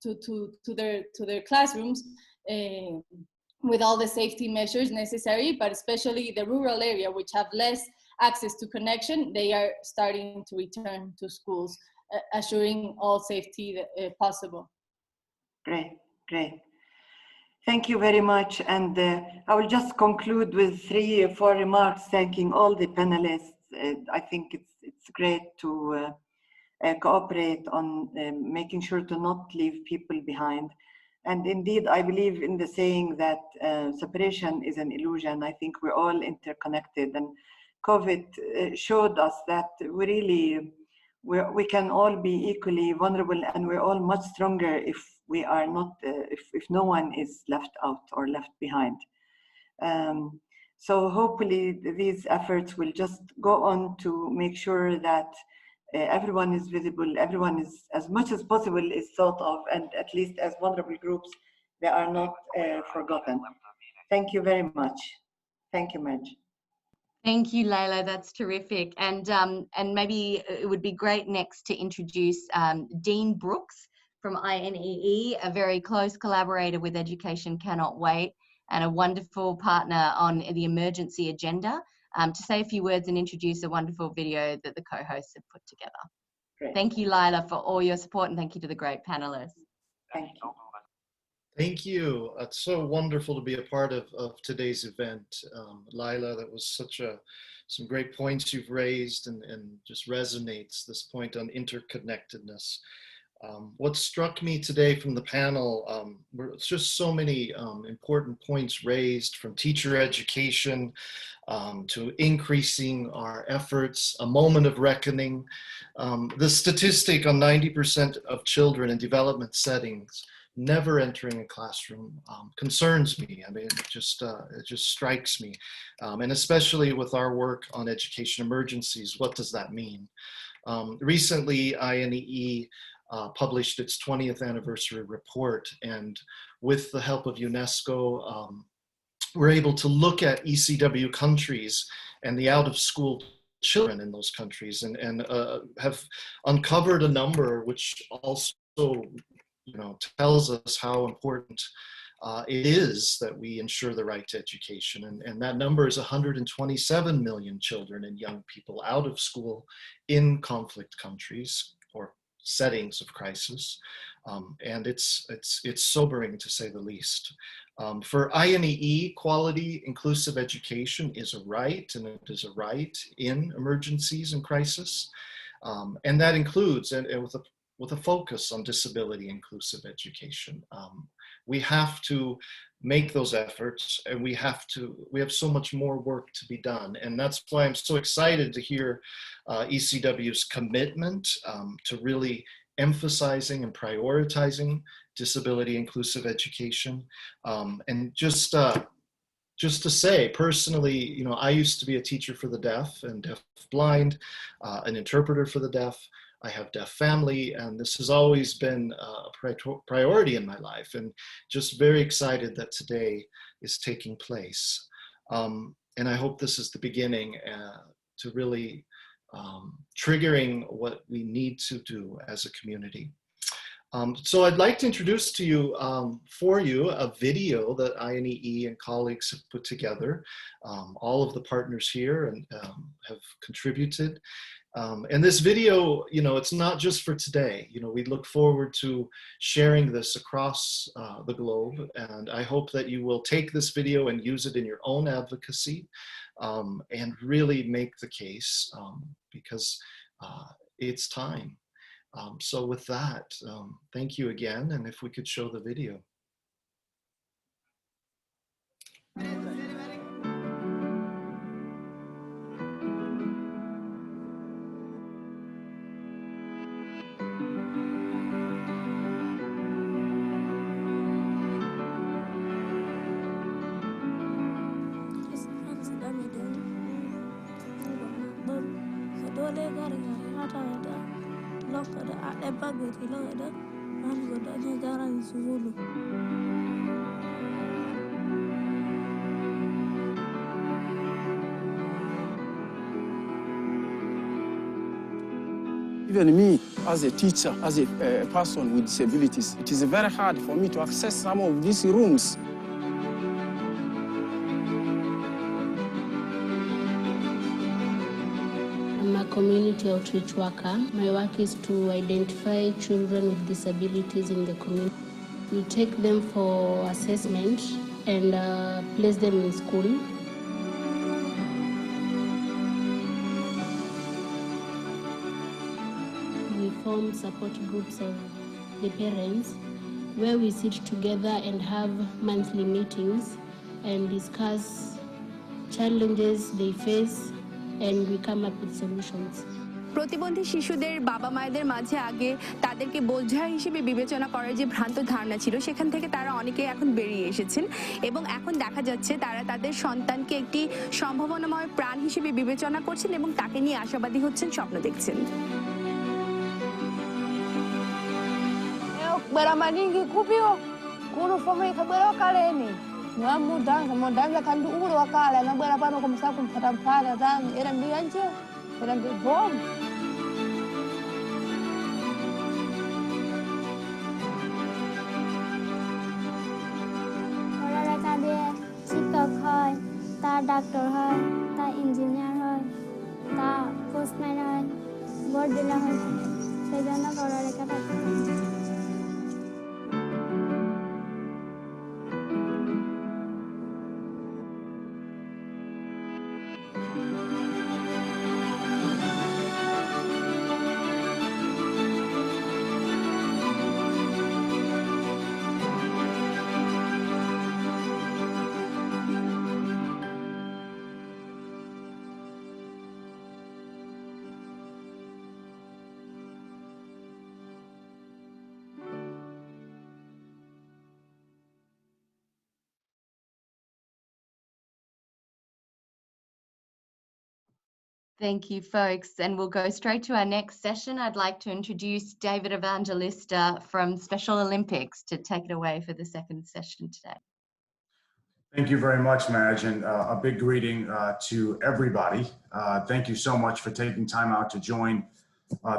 to their classrooms with all the safety measures necessary, but especially the rural area, which have less access to connection, they are starting to return to schools, assuring all safety possible. Great, great. Thank you very much. And I will just conclude with 3 or 4 remarks, thanking all the panelists. I think it's great to cooperate on making sure to not leave people behind. And indeed, I believe in the saying that separation is an illusion. I think we're all interconnected, and COVID showed us that we can all be equally vulnerable, and we're all much stronger if we are not, if no one is left out or left behind. So hopefully these efforts will just go on to make sure that everyone is visible, everyone is, as much as possible, is thought of, and at least as vulnerable groups, they are not forgotten. Thank you very much. Thank you, Madge. Thank you, Layla. That's terrific. And maybe it would be great next to introduce Dean Brooks from INEE, a very close collaborator with Education Cannot Wait and a wonderful partner on the emergency agenda, to say a few words and introduce a wonderful video that the co-hosts have put together. Great. Thank you, Layla, for all your support, and thank you to the great panelists. Thank you. Thank you. It's so wonderful to be a part of today's event. Layla, that was some great points you've raised, and just resonates this point on interconnectedness. What struck me today from the panel, it's just so many important points raised, from teacher education to increasing our efforts, a moment of reckoning. The statistic on 90% of children in development settings never entering a classroom concerns me. I mean, it just strikes me. And especially with our work on education emergencies, what does that mean? Recently, INEE published its 20th anniversary report, and with the help of UNESCO, we're able to look at ECW countries and the out-of-school children in those countries, and have uncovered a number which also, tells us how important it is that we ensure the right to education. And that number is 127 million children and young people out of school in conflict countries or settings of crisis. And it's sobering, to say the least. For INEE, quality inclusive education is a right, and it is a right in emergencies and crisis. And that includes, and with a focus on disability inclusive education. We have to make those efforts, and we have so much more work to be done. And that's why I'm so excited to hear ECW's commitment to really emphasizing and prioritizing disability inclusive education. And just to say, personally, I used to be a teacher for the deaf and deaf blind, an interpreter for the deaf. I have deaf family, and this has always been a priority in my life, and just very excited that today is taking place. And I hope this is the beginning to really triggering what we need to do as a community. So I'd like to introduce to you, for you, a video that INEE and colleagues have put together. All of the partners here and have contributed. And this video, you know, it's not just for today. You know, we look forward to sharing this across the globe. And I hope that you will take this video and use it in your own advocacy and really make the case because it's time. So with that, thank you again. And if we could show the video. Even me, as a teacher, as a person with disabilities, it is very hard for me to access some of these rooms. I'm a community outreach worker. My work is to identify children with disabilities in the community. We take them for assessment and place them in school. We form support groups of the parents where we sit together and have monthly meetings and discuss challenges they face, and we come up with solutions. প্রতিবন্ধী শিশুদের বাবা মায়েদের মাঝে আগে তাদেরকে বোঝা হিসেবে বিবেচনা করার যে ভ্রান্ত ধারণা ছিল, সেখান থেকে তারা অনেকে এখন বেরিয়ে এসেছেন এবং এখন দেখা যাচ্ছে তারা তাদের সন্তানকে একটি সম্ভাবনাময় প্রাণ হিসেবে বিবেচনা করছেন এবং তাকে নিয়ে আশাবাদী হচ্ছেন, স্বপ্ন দেখছেন। Mara nyingi kupio kuno fome kabero kale ni ngamu danga kan du uro kale na bera pano kumsa kum fatam fara dang eran bi anje eran bi bom ওরা তাদের শিক্ষক হয়, তা ডাক্তার হয়, তা ইঞ্জিনিয়ার হয়, তা পোস্টম্যান হয়, বোর্ড ডিলার হয়, সেই জন্য পড়ালেখা করতে হয়। Thank you, folks. And we'll go straight to our next session. I'd like to introduce David Evangelista from Special Olympics to take it away for the second session today. Thank you very much, Madge, and a big greeting to everybody. Thank you so much for taking time out to join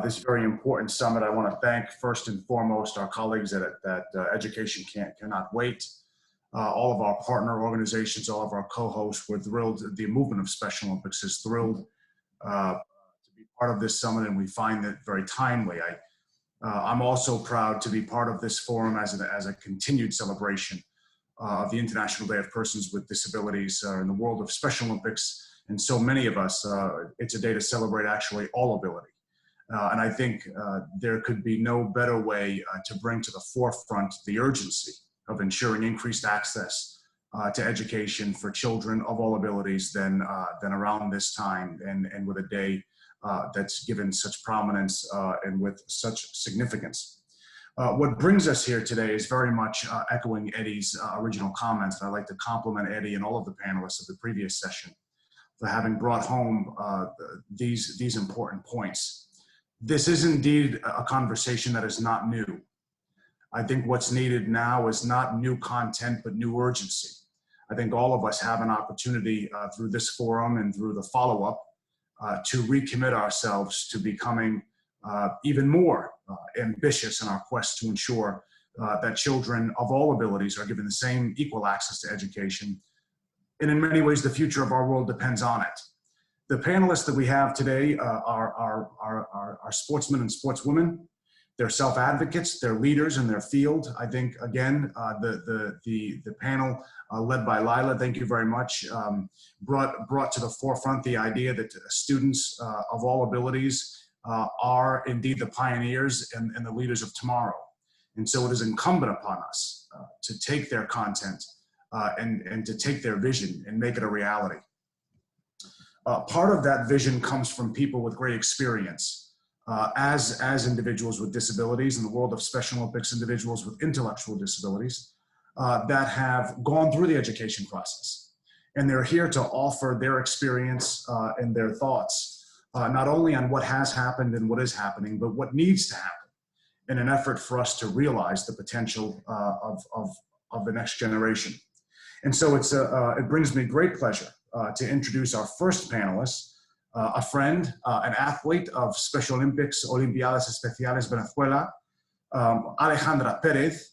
this very important summit. I want to thank first and foremost our colleagues at Education Cannot Wait, all of our partner organizations, all of our co-hosts. We're thrilled. The movement of Special Olympics is thrilled to be part of this summit, and we find it very timely. I'm also proud to be part of this forum as a continued celebration of the International Day of Persons with Disabilities in the world of Special Olympics. And so many of us, it's a day to celebrate actually all ability. And I think there could be no better way to bring to the forefront the urgency of ensuring increased access to education for children of all abilities than around this time, and with a day that's given such prominence and with such significance. What brings us here today is very much echoing Eddie's original comments. And I'd like to compliment Eddie and all of the panelists of the previous session for having brought home these important points. This is indeed a conversation that is not new. I think what's needed now is not new content, but new urgency. I think all of us have an opportunity through this forum and through the follow-up to recommit ourselves to becoming even more ambitious in our quest to ensure that children of all abilities are given the same equal access to education. And in many ways, the future of our world depends on it. The panelists that we have today are sportsmen and sportswomen. They're self-advocates, they're leaders in their field. I think, again, the panel led by Lila, thank you very much, brought to the forefront the idea that students of all abilities are indeed the pioneers and the leaders of tomorrow. And so it is incumbent upon us to take their content and to take their vision and make it a reality. Part of that vision comes from people with great experience as individuals with disabilities in the world of Special Olympics, individuals with intellectual disabilities that have gone through the education process. And they're here to offer their experience and their thoughts, not only on what has happened and what is happening, but what needs to happen in an effort for us to realize the potential of the next generation. And so it brings me great pleasure to introduce our first panelist, a friend, an athlete of Special Olympics, Olimpiadas Especiales Venezuela, Alejandra Perez.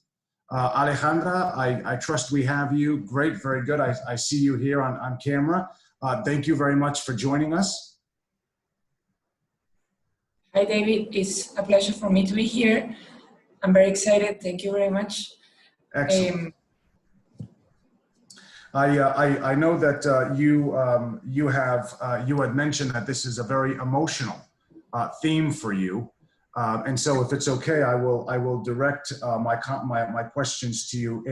Alejandra, I trust we have you. Great, very good. I see you here on camera. Thank you very much for joining us. Hi, David. It's a pleasure for me to be here. I'm very excited. Thank you very much. Excellent. I know that you had mentioned that this is a very emotional theme for you, and so if it's okay, I will direct my questions to you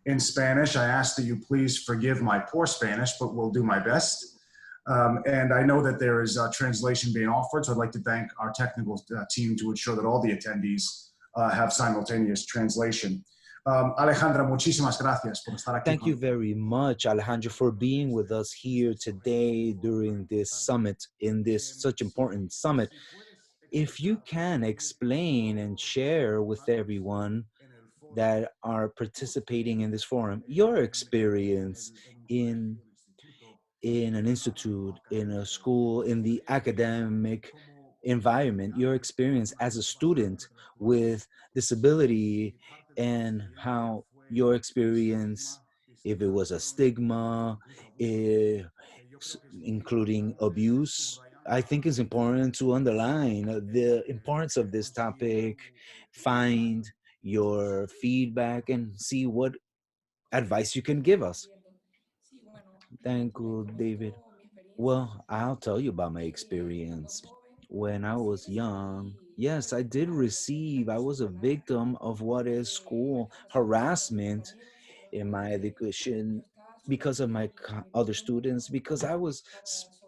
in Spanish. I ask that you please forgive my poor Spanish, but will do my best. And I know that there is a translation being offered, so I'd like to thank our technical team to ensure that all the attendees have simultaneous translation. Alejandra, muchísimas gracias por estar aquí. Thank you very much, Alejandra, for being with us here today during this summit, in this such important summit. If you can explain and share with everyone that are participating in this forum, your experience in an institute, in a school, in the academic environment, your experience as a student with disability, and how your experience, if it was a stigma, including abuse, I think is important to underline the importance of this topic, find your feedback, and see what advice you can give us. Thank you, David. Well, I'll tell you about my experience. When I was young, yes, I was a victim of what is school harassment in my education because of my other students, because I was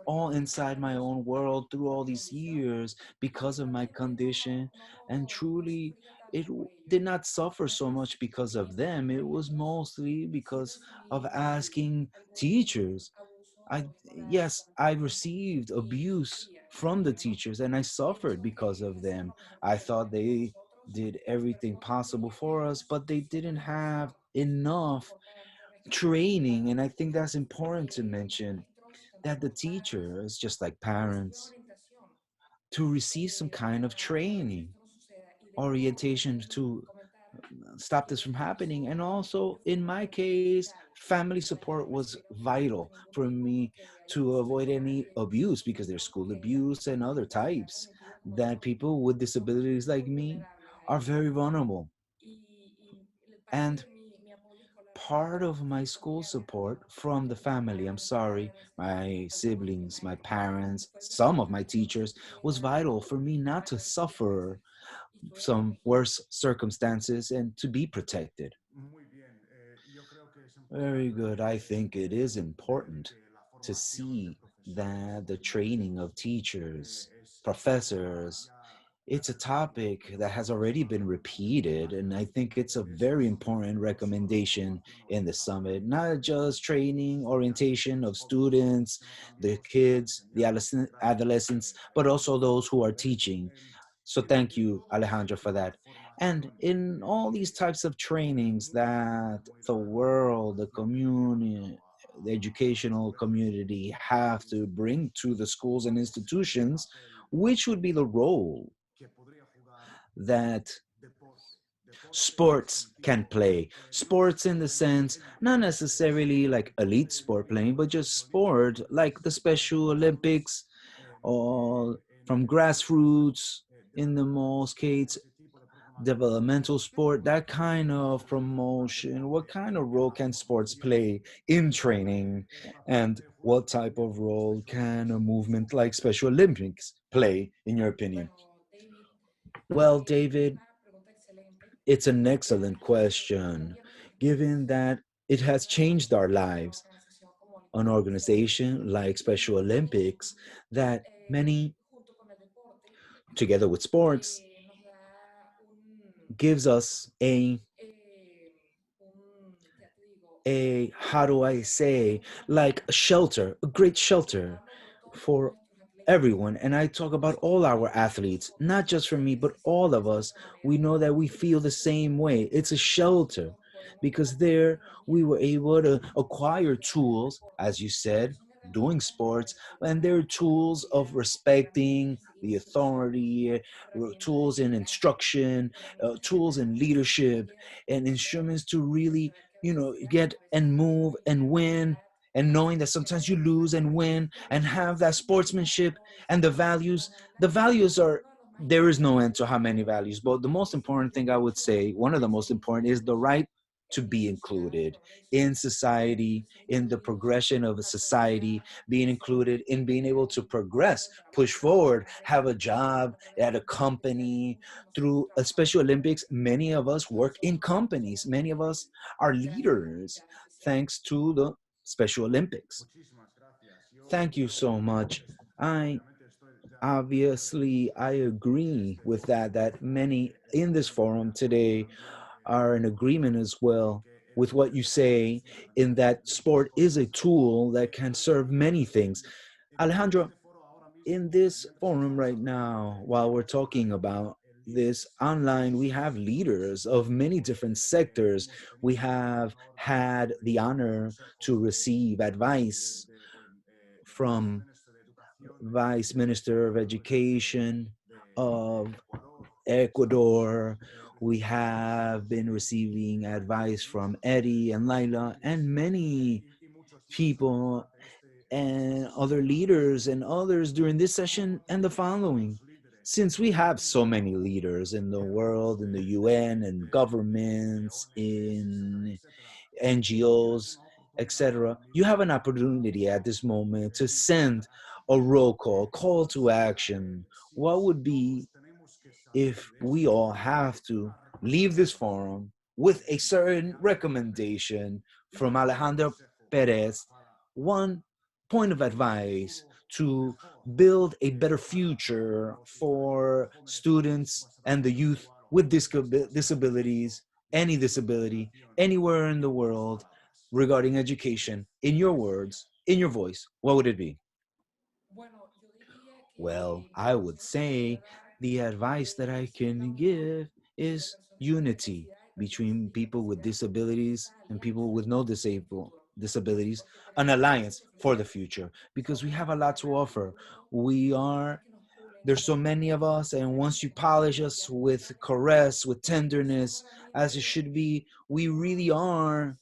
all inside my own world through all these years because of my condition. And truly, it did not suffer so much because of them. It was mostly because of asking teachers. Yes, I received abuse from the teachers and I suffered because of them. I thought they did everything possible for us, but they didn't have enough training. And I think that's important to mention, that the teachers, just like parents, to receive some kind of training, orientation to stop this from happening. And also, in my case, family support was vital for me to avoid any abuse, because there's school abuse and other types that people with disabilities like me are very vulnerable. And part of my school support from the family, my siblings, my parents, some of my teachers, was vital for me not to suffer some worse circumstances and to be protected. Very good. I think it is important to see that the training of teachers, professors, it's a topic that has already been repeated, and I think it's a very important recommendation in the summit. Not just training, orientation of students, the kids, the adolescents, but also those who are teaching. So thank you, Alejandra, for that. And in all these types of trainings that the world, the community, the educational community have to bring to the schools and institutions, which would be the role that sports can play. Sports in the sense, not necessarily like elite sport playing, but just sport like the Special Olympics, or from grassroots in the most cases, developmental sport, that kind of promotion. What kind of role can sports play in training? And what type of role can a movement like Special Olympics play, in your opinion? Well, David, it's an excellent question, given that it has changed our lives. An organization like Special Olympics, that many, together with sports, gives us a how do I say, like a shelter, a great shelter for everyone. And I talk about all our athletes, not just for me, but all of us. We know that we feel the same way. It's a shelter because there we were able to acquire tools, as you said, doing sports, and there are tools of respecting the authority, tools in instruction, tools in leadership, and instruments to really, get and move and win, and knowing that sometimes you lose and win, and have that sportsmanship and the values. The values are, there is no end to how many values, but the most important thing I would say, one of the most important, is the right to be included in society, in the progression of a society, being included in being able to progress, push forward, have a job at a company. Through a Special Olympics, many of us work in companies. Many of us are leaders thanks to the Special Olympics. Thank you so much. I agree with that many in this forum today are in agreement as well with what you say, in that sport is a tool that can serve many things. Alejandro, in this forum right now, while we're talking about this online, we have leaders of many different sectors. We have had the honor to receive advice from Vice Minister of Education of Ecuador. We have been receiving advice from Eddie and Laila and many people and other leaders and others during this session and the following. Since we have so many leaders in the world, in the UN and governments, in NGOs, etc., you have an opportunity at this moment to send a roll call to action. What would be if we all have to leave this forum with a certain recommendation from Alejandro Perez, one point of advice to build a better future for students and the youth with disabilities, any disability, anywhere in the world, regarding education, in your words, in your voice, what would it be? Well, I would say the advice that I can give is unity between people with disabilities and people with no disabilities, an alliance for the future, because we have a lot to offer. There's so many of us, and once you polish us with caress, with tenderness, as it should be, we are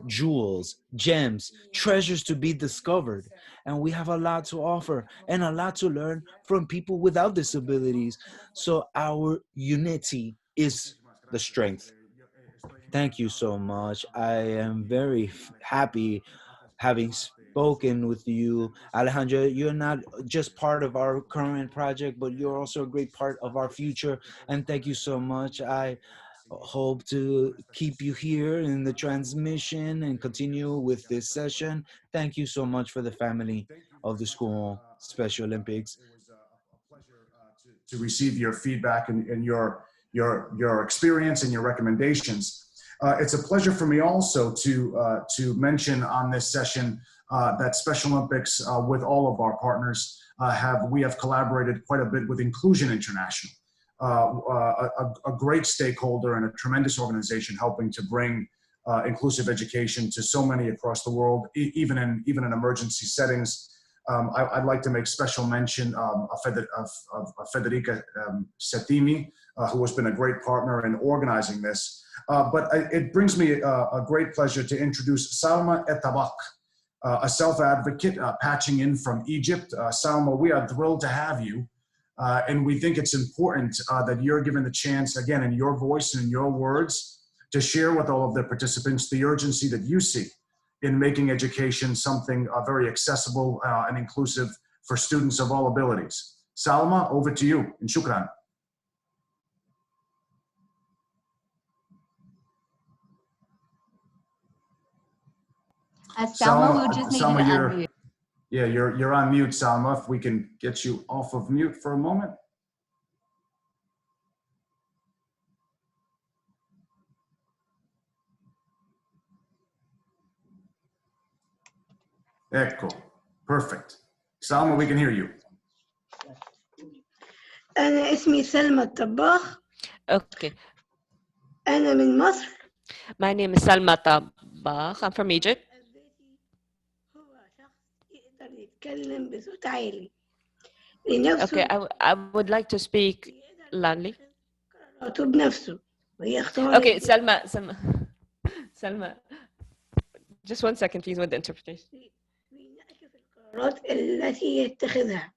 jewels, gems, treasures to be discovered. And we have a lot to offer and a lot to learn from people without disabilities. So our unity is the strength. Thank you so much. I am very happy having spoken with you. Alejandro, you're not just part of our current project, but you're also a great part of our future. And thank you so much. I hope to keep you here in the transmission and continue with this session. Thank you so much for the family of the school Special Olympics. It was a pleasure to receive your feedback and your experience and your recommendations. It's a pleasure for me also to mention on this session that Special Olympics, with all of our partners, we have collaborated quite a bit with Inclusion International, a great stakeholder and a tremendous organization helping to bring inclusive education to so many across the world, even in emergency settings. I'd like to make special mention of Federica Settimi, who has been a great partner in organizing this. But it brings me a great pleasure to introduce Salma Etabak, a self-advocate patching in from Egypt. Salma, we are thrilled to have you. And we think it's important that you're given the chance, again, in your voice and in your words, to share with all of the participants the urgency that you see in making education something very accessible and inclusive for students of all abilities. Salma, over to you, and shukran. Salma, we'll just need you to unmute. Yeah, you're on mute, Salma. If we can get you off of mute for a moment. Echo. Perfect. Salma, we can hear you. أنا اسمي سلمى الطباخ. Okay. أنا من مصر. My name is Salma Tabakh. I'm from Egypt. يتكلم بصوت عالي. Okay, I would like to speak loudly. بنفسه. Okay, Salma. Just 1 second, please, with the interpretation. القرارات التي يتخذها.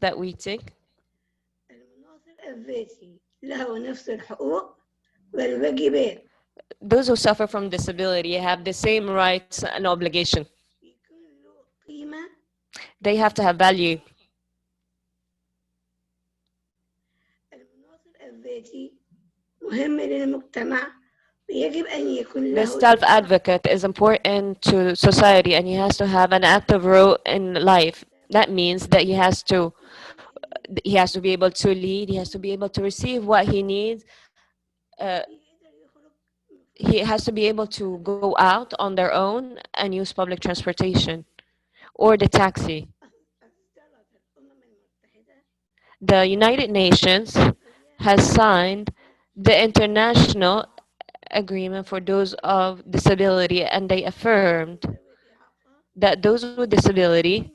That we take. المناصر الذاتي له نفس الحقوق والواجبات. Those who suffer from disability have the same rights and obligation. They have to have value. المناصر الذاتي مهم للمجتمع ويجب أن يكون The له. self-advocate is important to society, and he has to have an active role in life. That means that he has to be able to lead. He has to be able to receive what he needs. He has to be able to go out on their own and use public transportation or the taxi. The United Nations has signed the International Agreement for those of disability, and they affirmed that those with disability,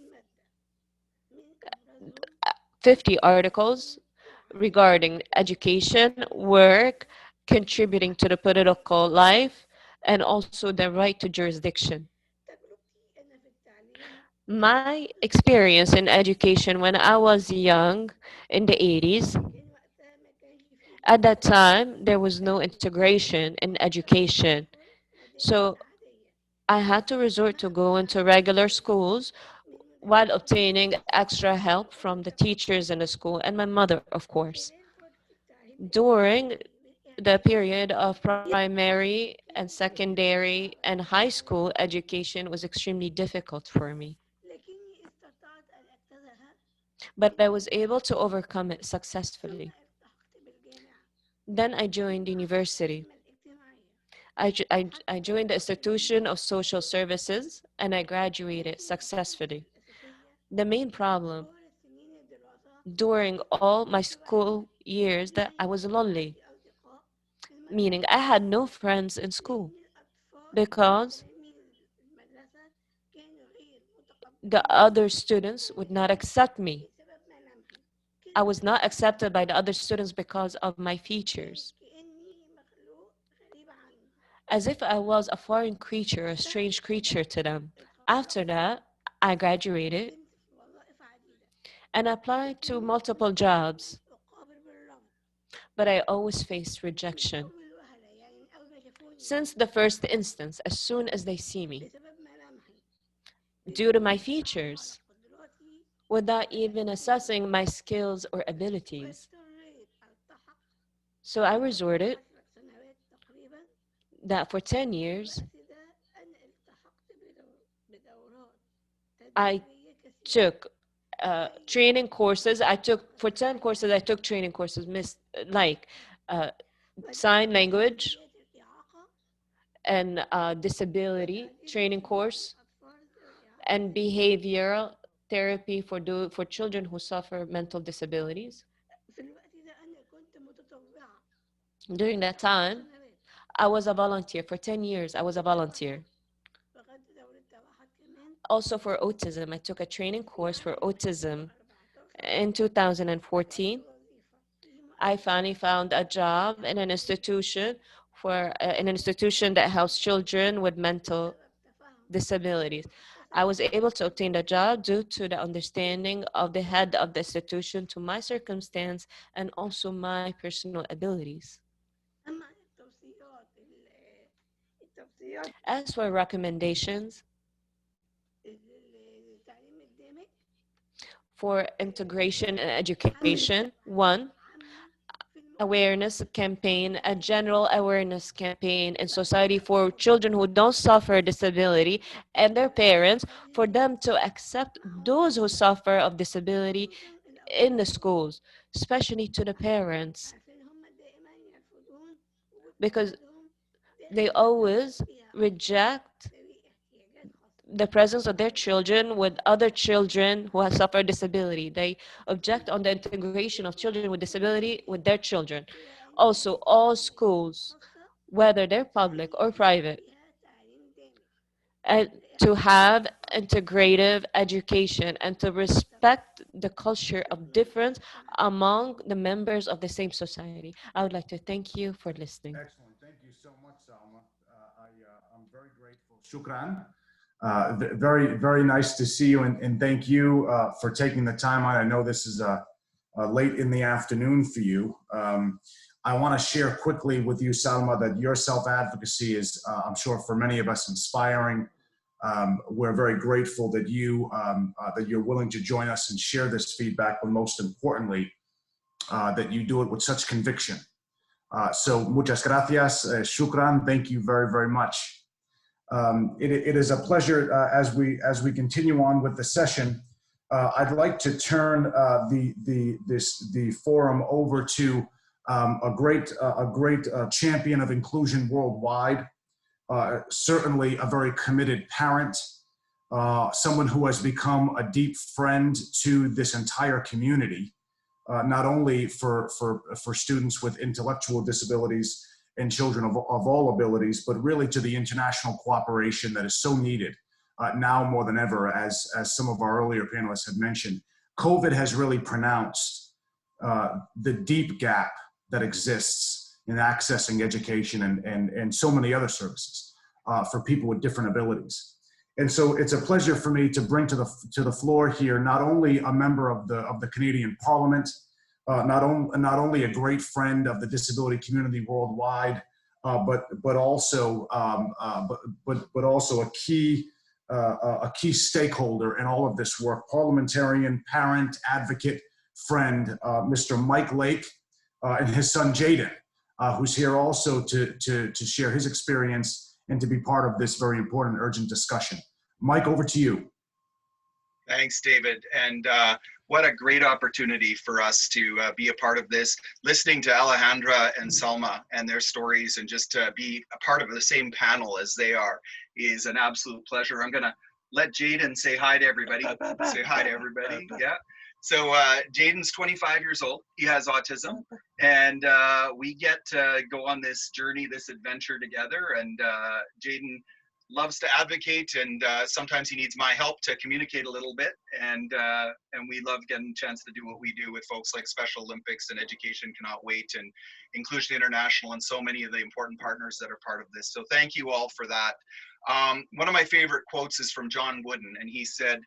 50 articles regarding education, work, contributing to the political life, and also the right to jurisdiction. My experience in education when I was young in the 80s, at that time, there was no integration in education. So I had to resort to go into regular schools while obtaining extra help from the teachers in the school and my mother, of course. During the period of primary and secondary and high school education was extremely difficult for me. But I was able to overcome it successfully. Then I joined university. I joined the Institution of Social Services and I graduated successfully. The main problem during all my school years that I was lonely, meaning I had no friends in school because the other students would not accept me. I was not accepted by the other students because of my features. As if I was a foreign creature, a strange creature to them. After that, I graduated and applied to multiple jobs, but I always faced rejection. Since the first instance, as soon as they see me, due to my features, without even assessing my skills or abilities. So I resorted that for 10 years, I took training courses. For 10 courses, I took training courses, like sign language and disability training course and behavioral therapy for children who suffer mental disabilities. During that time, I was a volunteer. For 10 years, I was a volunteer. Also for autism, I took a training course for autism in 2014. I finally found a job in an institution that helps children with mental disabilities. I was able to obtain the job due to the understanding of the head of the institution to my circumstance and also my personal abilities. As for recommendations for integration and education, one, awareness campaign, a general awareness campaign in society for children who don't suffer disability and their parents, for them to accept those who suffer of disability in the schools, especially to the parents, because they always reject the presence of their children with other children who have suffered disability. They object on the integration of children with disability with their children. Also, all schools, whether they're public or private, and to have integrative education and to respect the culture of difference among the members of the same society. I would like to thank you for listening. Excellent. Thank you so much, Salma. I'm very grateful. Shukran. Very, very nice to see you, and thank you for taking the time on. I know this is late in the afternoon for you. I want to share quickly with you, Salma, that your self-advocacy is, I'm sure, for many of us inspiring. We're very grateful that you're willing to join us and share this feedback, but most importantly, that you do it with such conviction. So muchas gracias, shukran. Thank you very, very much. It is a pleasure as we continue on with the session. I'd like to turn the forum over to a great champion of inclusion worldwide. Certainly a very committed parent, someone who has become a deep friend to this entire community, not only for students with intellectual disabilities and children of all abilities, but really to the international cooperation that is so needed now more than ever, as some of our earlier panelists had mentioned. COVID has really pronounced the deep gap that exists in accessing education and so many other services for people with different abilities. And so it's a pleasure for me to bring to the floor here not only a member of the Canadian Parliament, not only a great friend of the disability community worldwide, but also a key stakeholder in all of this work, parliamentarian, parent, advocate, friend, Mr. Mike Lake, and his son Jaden, who's here also to share his experience and to be part of this very important, urgent discussion. Mike, over to you. Thanks, David. And what a great opportunity for us to be a part of this, listening to Alejandra and Salma and their stories, and just to be a part of the same panel as they are is an absolute pleasure. I'm gonna let Jaden say hi to everybody. Say hi to everybody, yeah. So Jaden's 25 years old, he has autism, and we get to go on this journey, this adventure together, and Jaden loves to advocate, and sometimes he needs my help to communicate a little bit, and we love getting a chance to do what we do with folks like Special Olympics and Education Cannot Wait and Inclusion International and so many of the important partners that are part of this. So thank you all for that. One of my favorite quotes is from John Wooden, and he said,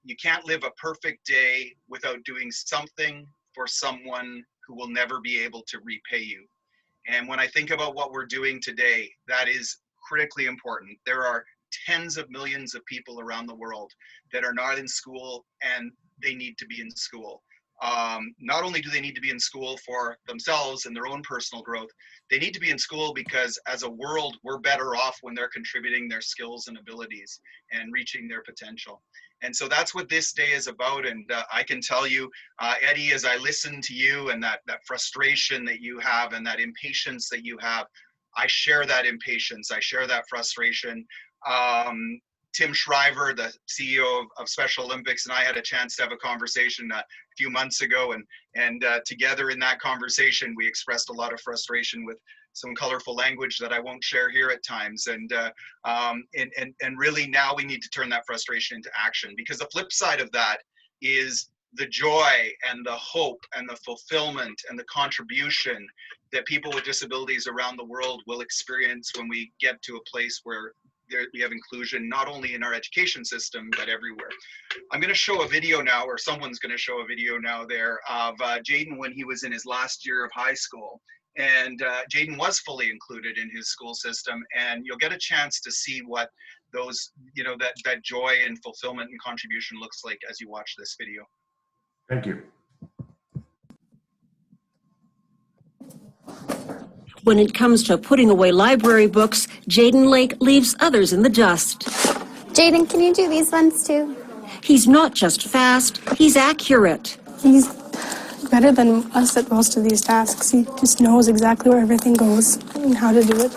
you can't live a perfect day without doing something for someone who will never be able to repay you. And when I think about what we're doing today, that is critically important. There are tens of millions of people around the world that are not in school, and they need to be in school. Not only do they need to be in school for themselves and their own personal growth, they need to be in school because as a world, we're better off when they're contributing their skills and abilities and reaching their potential. And so that's what this day is about. And I can tell you, Eddie, as I listen to you and that frustration that you have and that impatience that you have, I share that impatience. I share that frustration. Tim Shriver, the CEO of Special Olympics, and I had a chance to have a conversation a few months ago, and together in that conversation, we expressed a lot of frustration with some colorful language that I won't share here at times. And really now we need to turn that frustration into action, because the flip side of that is the joy and the hope and the fulfillment and the contribution that people with disabilities around the world will experience when we get to a place where we have inclusion, not only in our education system, but everywhere. I'm going to show a video now, or someone's going to show a video now there, of Jaden when he was in his last year of high school. And Jaden was fully included in his school system, and you'll get a chance to see what those, you know, that joy and fulfillment and contribution looks like as you watch this video. Thank you. When it comes to putting away library books, Jaden Lake leaves others in the dust. Jaden, can you do these ones too? He's not just fast, he's accurate. He's better than us at most of these tasks. He just knows exactly where everything goes and how to do it.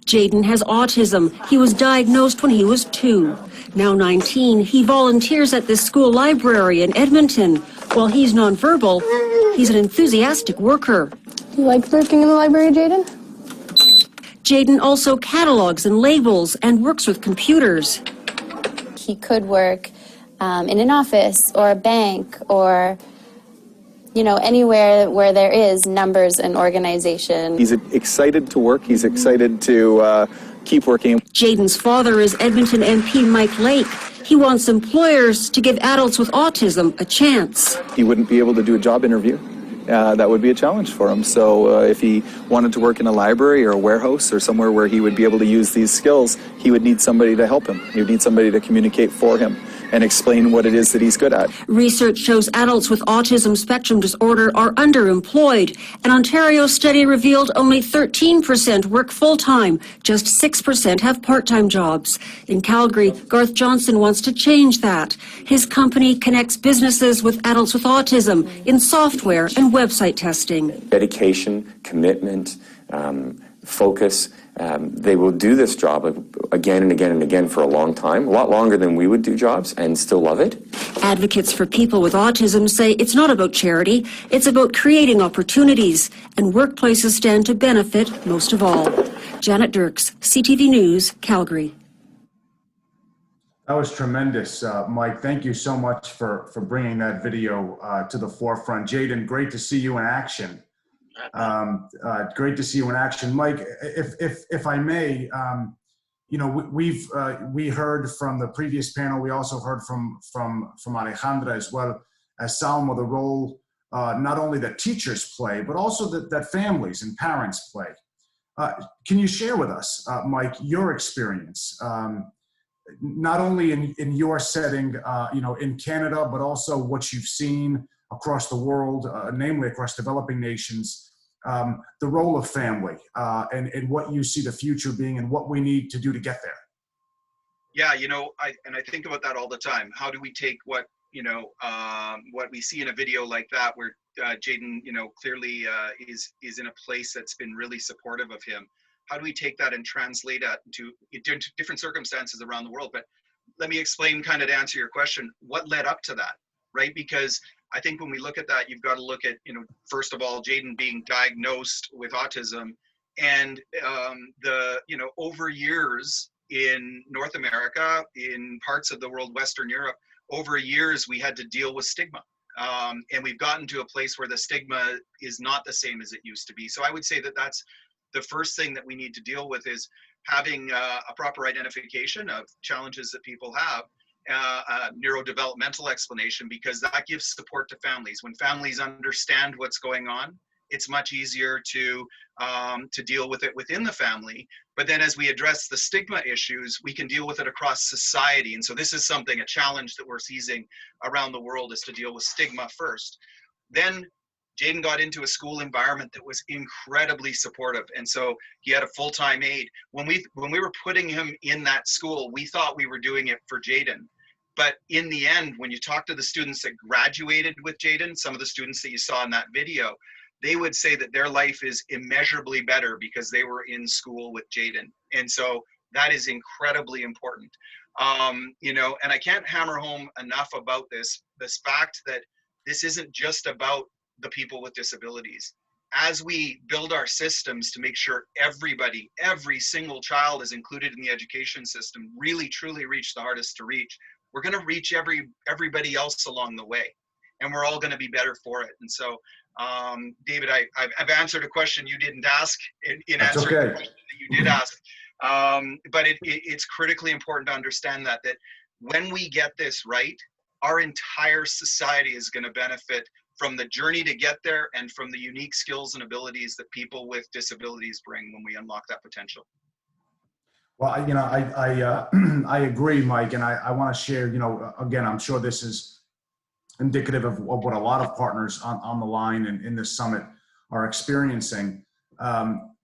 Jaden has autism. He was diagnosed when he was 2. Now 19, he volunteers at this school library in Edmonton. While he's nonverbal, he's an enthusiastic worker. You like working in the library, Jaden? Jaden also catalogs and labels and works with computers. He could work in an office or a bank or, you know, anywhere where there is numbers and organization. He's excited to work. He's excited to keep working. Jaden's father is Edmonton MP Mike Lake. He wants employers to give adults with autism a chance. He wouldn't be able to do a job interview. That would be a challenge for him. So if he wanted to work in a library or a warehouse or somewhere where he would be able to use these skills, he would need somebody to help him. He would need somebody to communicate for him and explain what it is that he's good at. Research shows adults with autism spectrum disorder are underemployed. An Ontario study revealed only 13% work full-time. Just 6% have part-time jobs. In Calgary, Garth Johnson wants to change that. His company connects businesses with adults with autism in software and website testing. Dedication, commitment, focus. They will do this job again and again and again for a long time, a lot longer than we would do jobs, and still love it. Advocates for people with autism say it's not about charity, it's about creating opportunities, and workplaces stand to benefit most of all. Janet Dirks, CTV News, Calgary. That was tremendous, Mike. Thank you so much for bringing that video to the forefront. Jaden, great to see you in action. Great to see you in action, Mike. If I may, you know, we heard from the previous panel. We also heard from Alejandra as well as Salma, the role not only that teachers play, but also that families and parents play. Can you share with us, Mike, your experience, not only in your setting, you know, in Canada, but also what you've seen across the world, namely across developing nations. The role of family and what you see the future being and what we need to do to get there. Yeah, you know, I think about that all the time. How do we take what, you know, what we see in a video like that, where Jaden, you know, clearly is in a place that's been really supportive of him. How do we take that and translate that to different circumstances around the world? But let me explain, kind of to answer your question, what led up to that, right? Because I think when we look at that, you've got to look at, you know, first of all, Jaden being diagnosed with autism, and you know, over years in North America, in parts of the world, Western Europe, over years we had to deal with stigma. And we've gotten to a place where the stigma is not the same as it used to be. So I would say that that's the first thing that we need to deal with, is having a proper identification of challenges that people have. Neurodevelopmental explanation, because that gives support to families. When families understand what's going on, it's much easier to deal with it within the family. But then as we address the stigma issues, we can deal with it across society. And so this is a challenge that we're seizing around the world, is to deal with stigma first. Then Jaden got into a school environment that was incredibly supportive. And so he had a full-time aide. When we were putting him in that school, we thought we were doing it for Jaden. But in the end, when you talk to the students that graduated with Jaden, some of the students that you saw in that video, they would say that their life is immeasurably better because they were in school with Jaden. And so that is incredibly important. You know, and I can't hammer home enough about this fact that this isn't just about the people with disabilities. as we build our systems to make sure everybody, every single child is included in the education system, really truly reach the hardest to reach, we're going to reach everybody else along the way, and we're all going to be better for it. And so, David, I've answered a question you didn't ask in answering the question that you did ask, but it's critically important to understand that when we get this right, our entire society is going to benefit from the journey to get there and from the unique skills and abilities that people with disabilities bring when we unlock that potential. Well, I agree, Mike, and I want to share, again, I'm sure this is indicative of what a lot of partners on the line and in this summit are experiencing.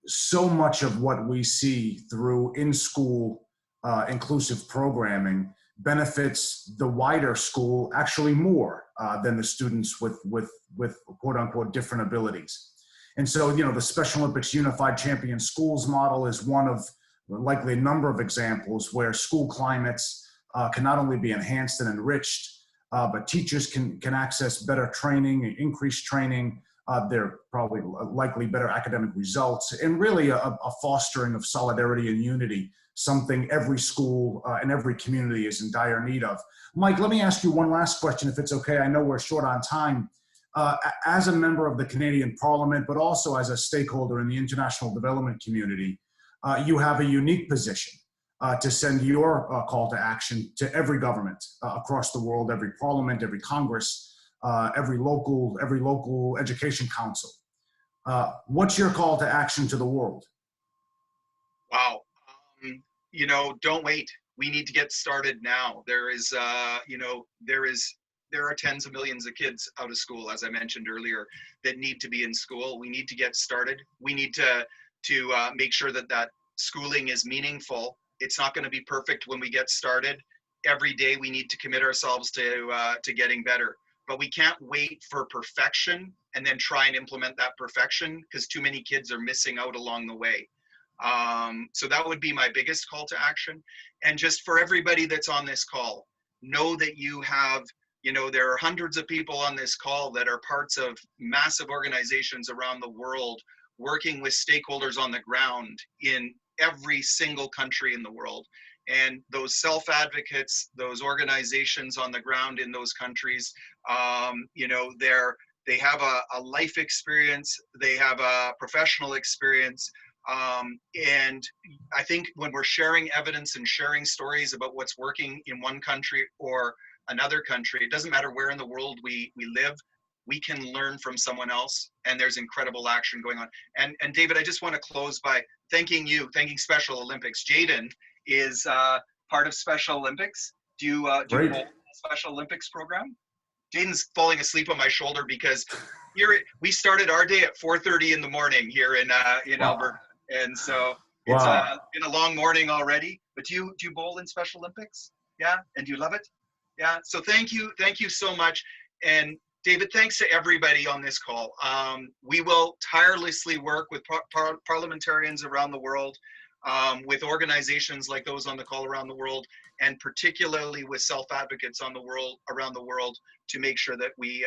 So much of what we see through in-school inclusive programming benefits the wider school actually more than the students with quote unquote different abilities. And so, the Special Olympics Unified Champion Schools model is one of likely a number of examples where school climates can not only be enhanced and enriched, but teachers can access better training, increased training. They're probably likely better academic results, and really a fostering of solidarity and unity, something every school and every community is in dire need of. Mike, let me ask you one last question, if it's okay. I know we're short on time. As a member of the Canadian Parliament, but also as a stakeholder in the international development community, you have a unique position to send your call to action to every government across the world, every parliament, every Congress, every local education council. What's your call to action to the world? Wow. Don't wait. We need to get started now. There are tens of millions of kids out of school, as I mentioned earlier, that need to be in school. We need to get started. We need to make sure that schooling is meaningful. It's not going to be perfect when we get started. Every day we need to commit ourselves to getting better. But we can't wait for perfection and then try and implement that perfection, because too many kids are missing out along the way. So that would be my biggest call to action. And just for everybody that's on this call, know that you have, there are hundreds of people on this call that are parts of massive organizations around the world, working with stakeholders on the ground in every single country in the world. And those self-advocates, those organizations on the ground in those countries, they have a life experience, they have a professional experience. And I think when we're sharing evidence and sharing stories about what's working in one country or another country, it doesn't matter where in the world we live, we can learn from someone else, and there's incredible action going on. And David, I just want to close by thanking Special Olympics. Jaden is part of Special Olympics. Do you bowl in the Special Olympics program? Jaden's falling asleep on my shoulder because we started our day at 4:30 in the morning here in Alberta. And so it's been a long morning already. But do you bowl in Special Olympics? Yeah, and do you love it? Yeah. So thank you so much. And David, thanks to everybody on this call. We will tirelessly work with parliamentarians around the world, with organizations like those on the call around the world, and particularly with self-advocates around the world, to make sure that we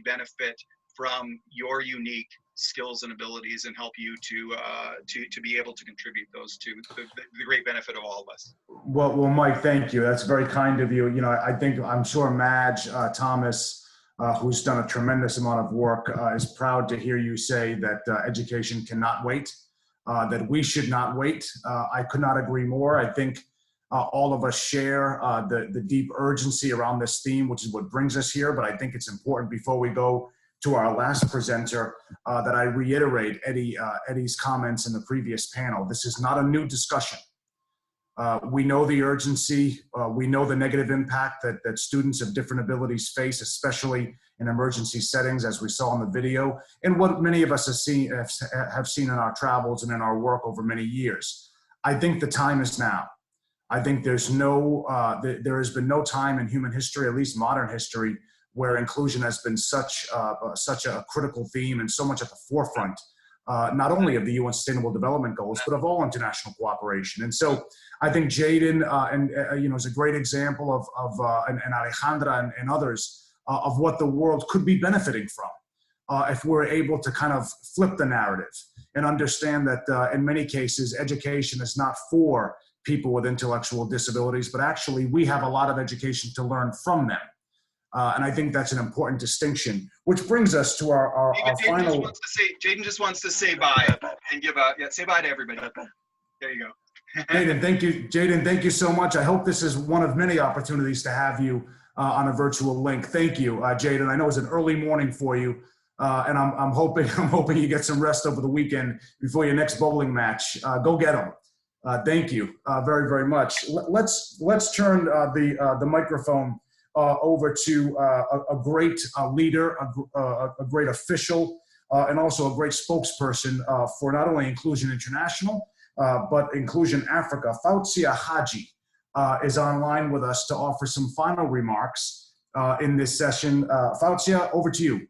benefit from your unique skills and abilities and help you to be able to contribute those to the great benefit of all of us. Well, Mike, thank you. That's very kind of you. I'm sure Madge Thomas, who's done a tremendous amount of work, is proud to hear you say that education cannot wait, that we should not wait. I could not agree more. I think all of us share the deep urgency around this theme, which is what brings us here. But I think it's important, before we go to our last presenter, that I reiterate Eddie's comments in the previous panel. This is not a new discussion. We know the urgency. We know the negative impact that students of different abilities face, especially in emergency settings, as we saw in the video, and what many of us have seen in our travels and in our work over many years. I think the time is now. I think there has been no time in human history, at least modern history, where inclusion has been such a critical theme and so much at the forefront, not only of the UN Sustainable Development Goals, but of all international cooperation. And so I think Jaden is a great example of and Alejandra and others of what the world could be benefiting from. if we're able to kind of flip the narrative and understand that in many cases, education is not for people with intellectual disabilities, but actually we have a lot of education to learn from them. And I think that's an important distinction, which brings us to our final. Jaden just wants to say bye and give a, say bye to everybody. There you go. Jaden, thank you. Jaden, thank you so much. I hope this is one of many opportunities to have you on a virtual link. Thank you, Jaden. I know it's an early morning for you, and I'm hoping you get some rest over the weekend before your next bowling match. Go get them. Thank you very, very much. Let's turn the microphone over to a great leader, a great official, and also a great spokesperson for not only Inclusion International, but Inclusion Africa. Fauzia Haji is online with us to offer some final remarks in this session. Fauzia, over to you.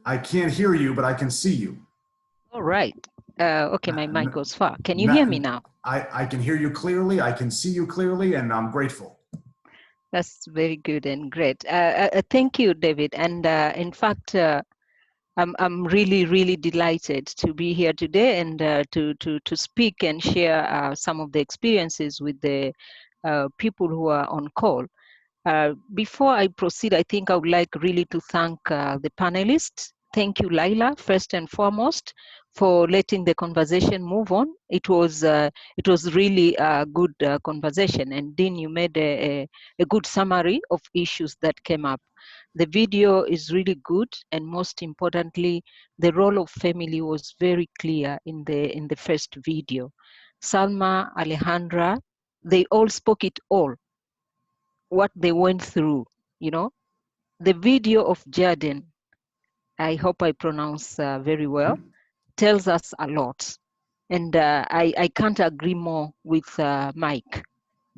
I can't hear you, but I can see you. All right. Okay, my mic goes far. Can you hear me now? I can hear you clearly. I can see you clearly, and I'm grateful. That's very good and great. Thank you, David. And in fact, I'm really, really delighted to be here today and to speak and share some of the experiences with the people who are on call. Before I proceed, I think I would like really to thank the panelists. Thank you, Laila, first and foremost, for letting the conversation move on. It was really a good conversation, and Dean, you made a good summary of issues that came up. The video is really good, and most importantly, the role of family was very clear in the first video. Salma, Alejandra, they all spoke it all, what they went through, you know. The video of Jaden, I hope I pronounce very well, tells us a lot. And I can't agree more with Mike.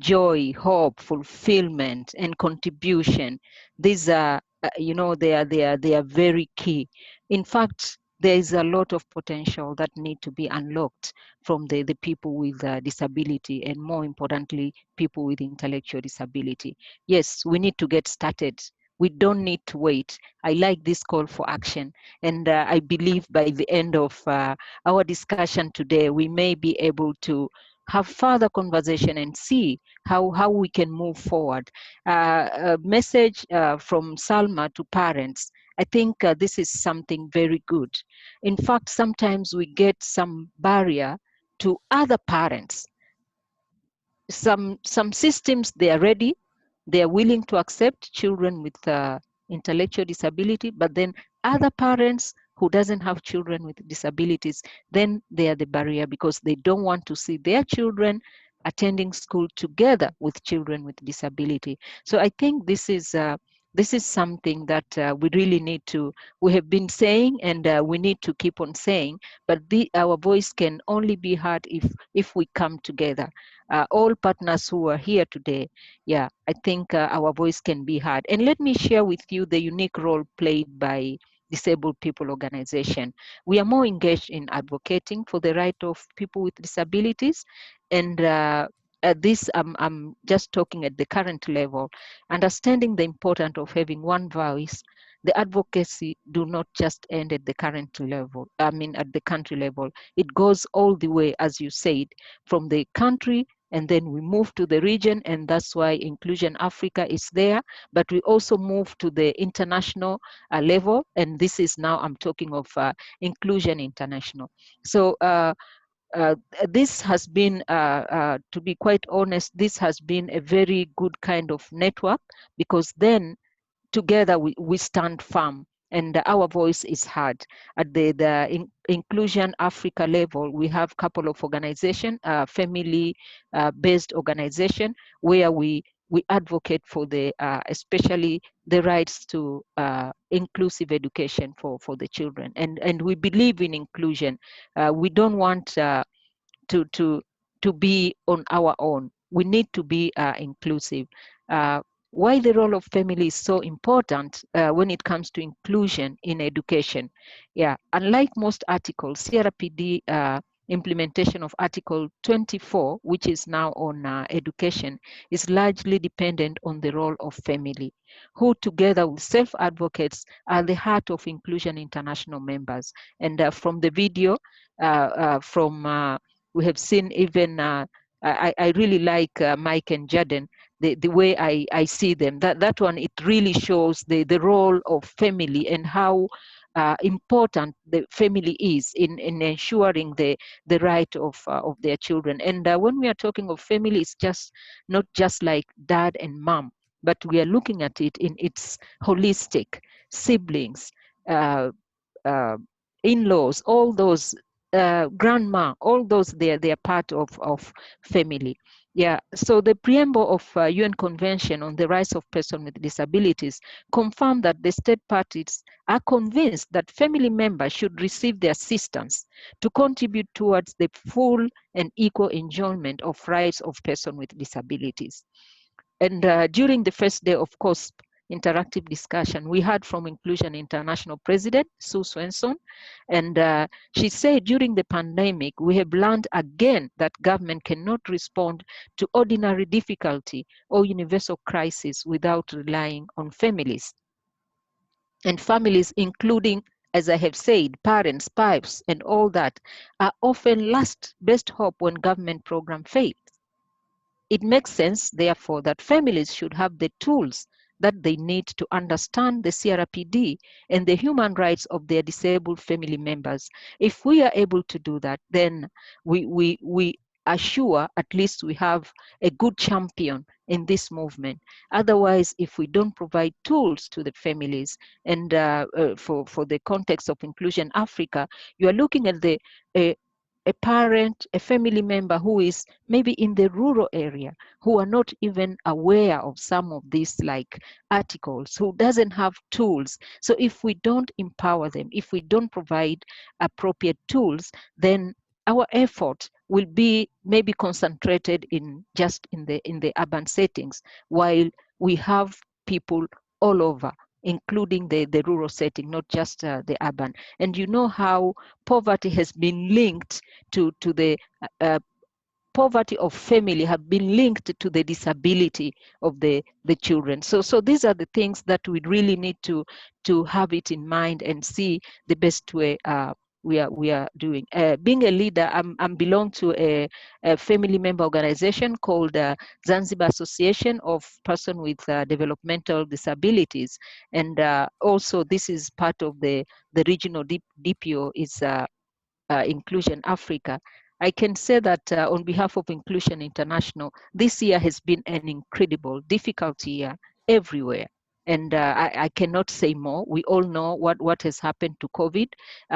Joy, hope, fulfillment, and contribution. These are, you know, they are very key. In fact, there is a lot of potential that need to be unlocked from the people with disability, and more importantly, people with intellectual disability. Yes, we need to get started. We don't need to wait. I like this call for action. And I believe by the end of our discussion today, we may be able to have further conversation and see how we can move forward. A message from Salma to parents. I think this is something very good. In fact, sometimes we get some barrier to other parents. Some systems, they are ready, they are willing to accept children with intellectual disability, but then other parents who doesn't have children with disabilities, then they are the barrier because they don't want to see their children attending school together with children with disability. So I think this is something that we really need to, we have been saying, and we need to keep on saying, but our voice can only be heard if we come together. All partners who are here today, yeah, I think our voice can be heard. And let me share with you the unique role played by Disabled People Organization. We are more engaged in advocating for the right of people with disabilities, and this I'm just talking at the current level, understanding the importance of having one voice. The advocacy do not just end at the current level, I mean at the country level. It goes all the way, as you said, from the country, and then we move to the region, and that's why Inclusion Africa is there, but we also move to the international level, and this is now I'm talking of Inclusion International. So this has been, to be quite honest, this has been a very good kind of network, because then together we stand firm and our voice is heard. At the Inclusion Africa level, we have a couple of organizations, family-based organization, where we advocate for the especially the rights to inclusive education for the children, and we believe in inclusion. We don't want to be on our own. We need to be inclusive. Why the role of family is so important when it comes to inclusion in education? Yeah, unlike most articles, CRPD implementation of Article 24, which is now on education, is largely dependent on the role of family, who together with self-advocates are the heart of Inclusion International members. And from the video, we have seen even, I really like Mike and Jaden, the way I see them. That one, it really shows the role of family and how important the family is in ensuring the right of their children. And when we are talking of family, it's just not just like dad and mom, but we are looking at it in its holistic, siblings, in-laws, all those, grandma, all those, they are part of family. Yeah, so the preamble of UN Convention on the Rights of Persons with Disabilities confirm that the state parties are convinced that family members should receive the assistance to contribute towards the full and equal enjoyment of rights of persons with disabilities. And during the first day of COSP interactive discussion, we heard from Inclusion International President Sue Swenson, and she said during the pandemic, we have learned again that government cannot respond to ordinary difficulty or universal crisis without relying on families. And families, including, as I have said, parents, spouse, and all that, are often last best hope when government program fails. It makes sense, therefore, that families should have the tools that they need to understand the CRPD and the human rights of their disabled family members. If we are able to do that, then we are sure at least we have a good champion in this movement. Otherwise, if we don't provide tools to the families, and for the context of Inclusion Africa, you are looking at a parent, a family member who is maybe in the rural area, who are not even aware of some of these like articles, who doesn't have tools. So if we don't empower them, if we don't provide appropriate tools, then our effort will be maybe concentrated in just in the urban settings, while we have people all over, including the rural setting, not just the urban. And you know how poverty has been linked to the poverty of family, have been linked to the disability of the children. So these are the things that we really need to have it in mind and see the best way we are doing. Being a leader, I belong to a family member organization called Zanzibar Association of Persons with Developmental Disabilities, and also this is part of the regional DPO is Inclusion Africa. I can say that on behalf of Inclusion International, this year has been an incredible, difficult year everywhere. And I cannot say more. We all know what has happened to COVID.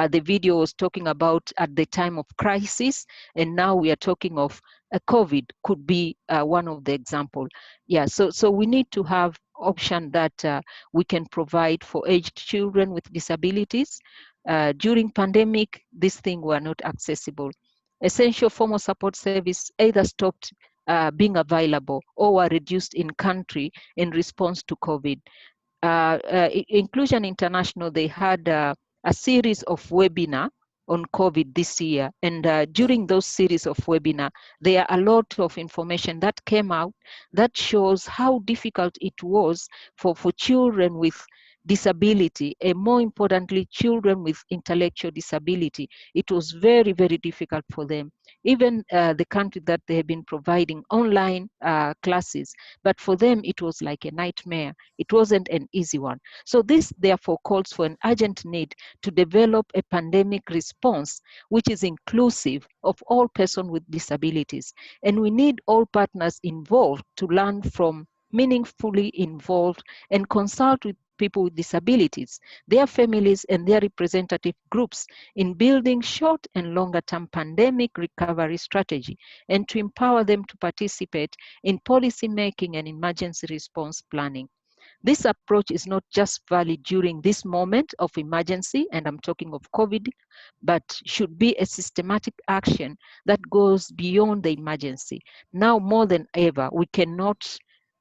The video was talking about at the time of crisis, and now we are talking of COVID could be one of the examples. Yeah, so we need to have option that we can provide for aged children with disabilities. During pandemic, these things were not accessible. Essential formal support service either stopped being available or were reduced in country in response to COVID. Inclusion International, they had a series of webinar on COVID this year. And during those series of webinar, there are a lot of information that came out that shows how difficult it was for children with disability, and more importantly, children with intellectual disability. It was very, very difficult for them. Even the country that they have been providing online classes, but for them it was like a nightmare. It wasn't an easy one. So this therefore calls for an urgent need to develop a pandemic response which is inclusive of all persons with disabilities. And we need all partners involved to learn from meaningfully involved and consult with people with disabilities, their families, and their representative groups in building short and longer term pandemic recovery strategy, and to empower them to participate in policy making and emergency response planning. This approach is not just valid during this moment of emergency, and I'm talking of COVID, but should be a systematic action that goes beyond the emergency. Now more than ever, we cannot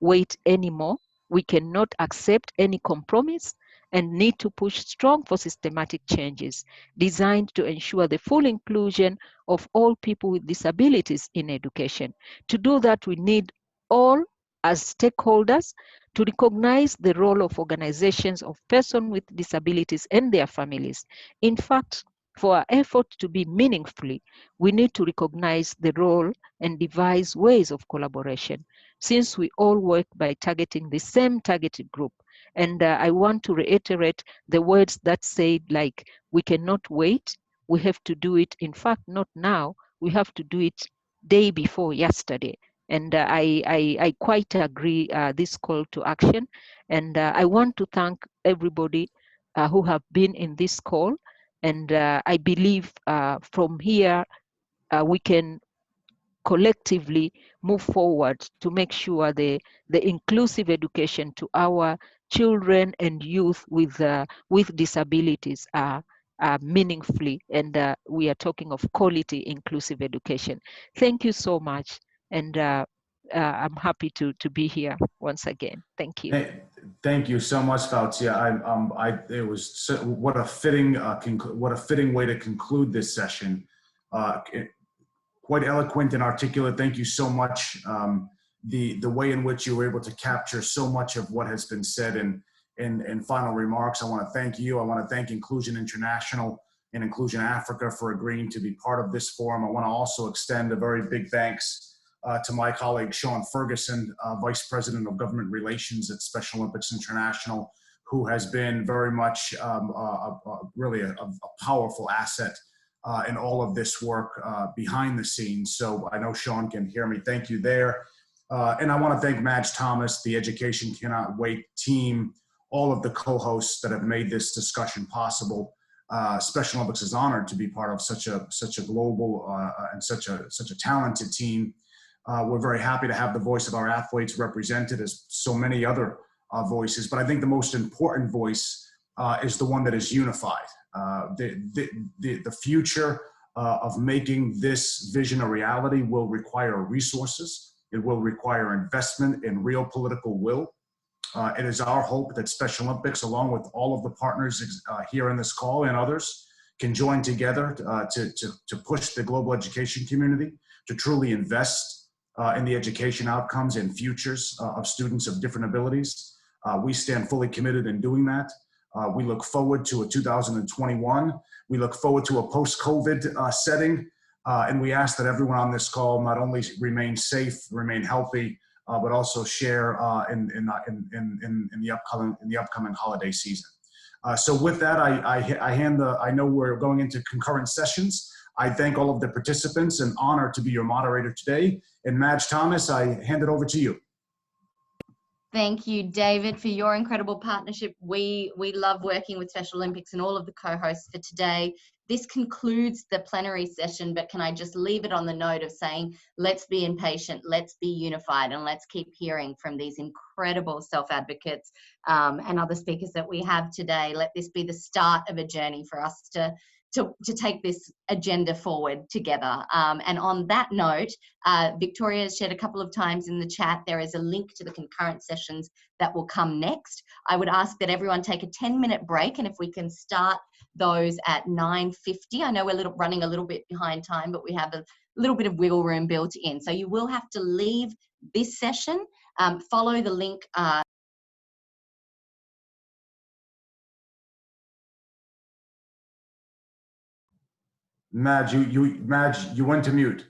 wait anymore. We cannot accept any compromise, and need to push strong for systematic changes designed to ensure the full inclusion of all people with disabilities in education. To do that, we need all as stakeholders to recognize the role of organizations of persons with disabilities and their families. In fact, for our effort to be meaningfully, we need to recognize the role and devise ways of collaboration, since we all work by targeting the same targeted group. And I want to reiterate the words that said, like, we cannot wait, we have to do it, in fact, not now, we have to do it day before yesterday. And I quite agree this call to action. And I want to thank everybody who have been in this call. And I believe from here, we can collectively move forward to make sure the inclusive education to our children and youth with disabilities are meaningfully, and we are talking of quality inclusive education. Thank you so much, and I'm happy to be here once again. Thank you. Thank you so much, Fautia. It was what a fitting way to conclude this session. Quite eloquent and articulate. Thank you so much. The way in which you were able to capture so much of what has been said in final remarks. I want to thank you. I want to thank Inclusion International and Inclusion Africa for agreeing to be part of this forum. I want to also extend a very big thanks to my colleague, Sean Ferguson, Vice President of Government Relations at Special Olympics International, who has been very much really a powerful asset in all of this work behind the scenes. So I know Sean can hear me. Thank you there. And I want to thank Madge Thomas, the Education Cannot Wait team, all of the co-hosts that have made this discussion possible. Special Olympics is honored to be part of such a global and such a talented team. We're very happy to have the voice of our athletes represented, as so many other voices. But I think the most important voice is the one that is unified. The future of making this vision a reality will require resources. It will require investment in real political will. It is our hope that Special Olympics, along with all of the partners here in this call and others, can join together to push the global education community to truly invest in the education outcomes and futures of students of different abilities. We stand fully committed in doing that. We look forward to a 2021. We look forward to a post-COVID setting. And we ask that everyone on this call not only remain safe, remain healthy, but also share in the upcoming holiday season. So with that, I know we're going into concurrent sessions. I thank all of the participants and honor to be your moderator today. And Madge Thomas, I hand it over to you. Thank you, David, for your incredible partnership. We love working with Special Olympics and all of the co-hosts for today. This concludes the plenary session, but can I just leave it on the note of saying, let's be impatient, let's be unified, and let's keep hearing from these incredible self-advocates and other speakers that we have today. Let this be the start of a journey for us to take this agenda forward together. And on that note, Victoria has shared a couple of times in the chat, there is a link to the concurrent sessions that will come next. I would ask that everyone take a 10-minute break, and if we can start those at 9:50. I know we're running a little bit behind time, but we have a little bit of wiggle room built in. So you will have to leave this session, follow the link Madge, you went to mute.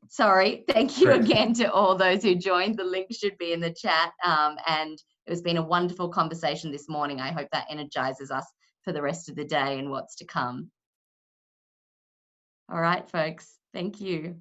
Sorry. Thank you Great. again to all those who joined. The link should be in the chat. And it has been a wonderful conversation this morning. I hope that energizes us for the rest of the day and what's to come. All right, folks. Thank you.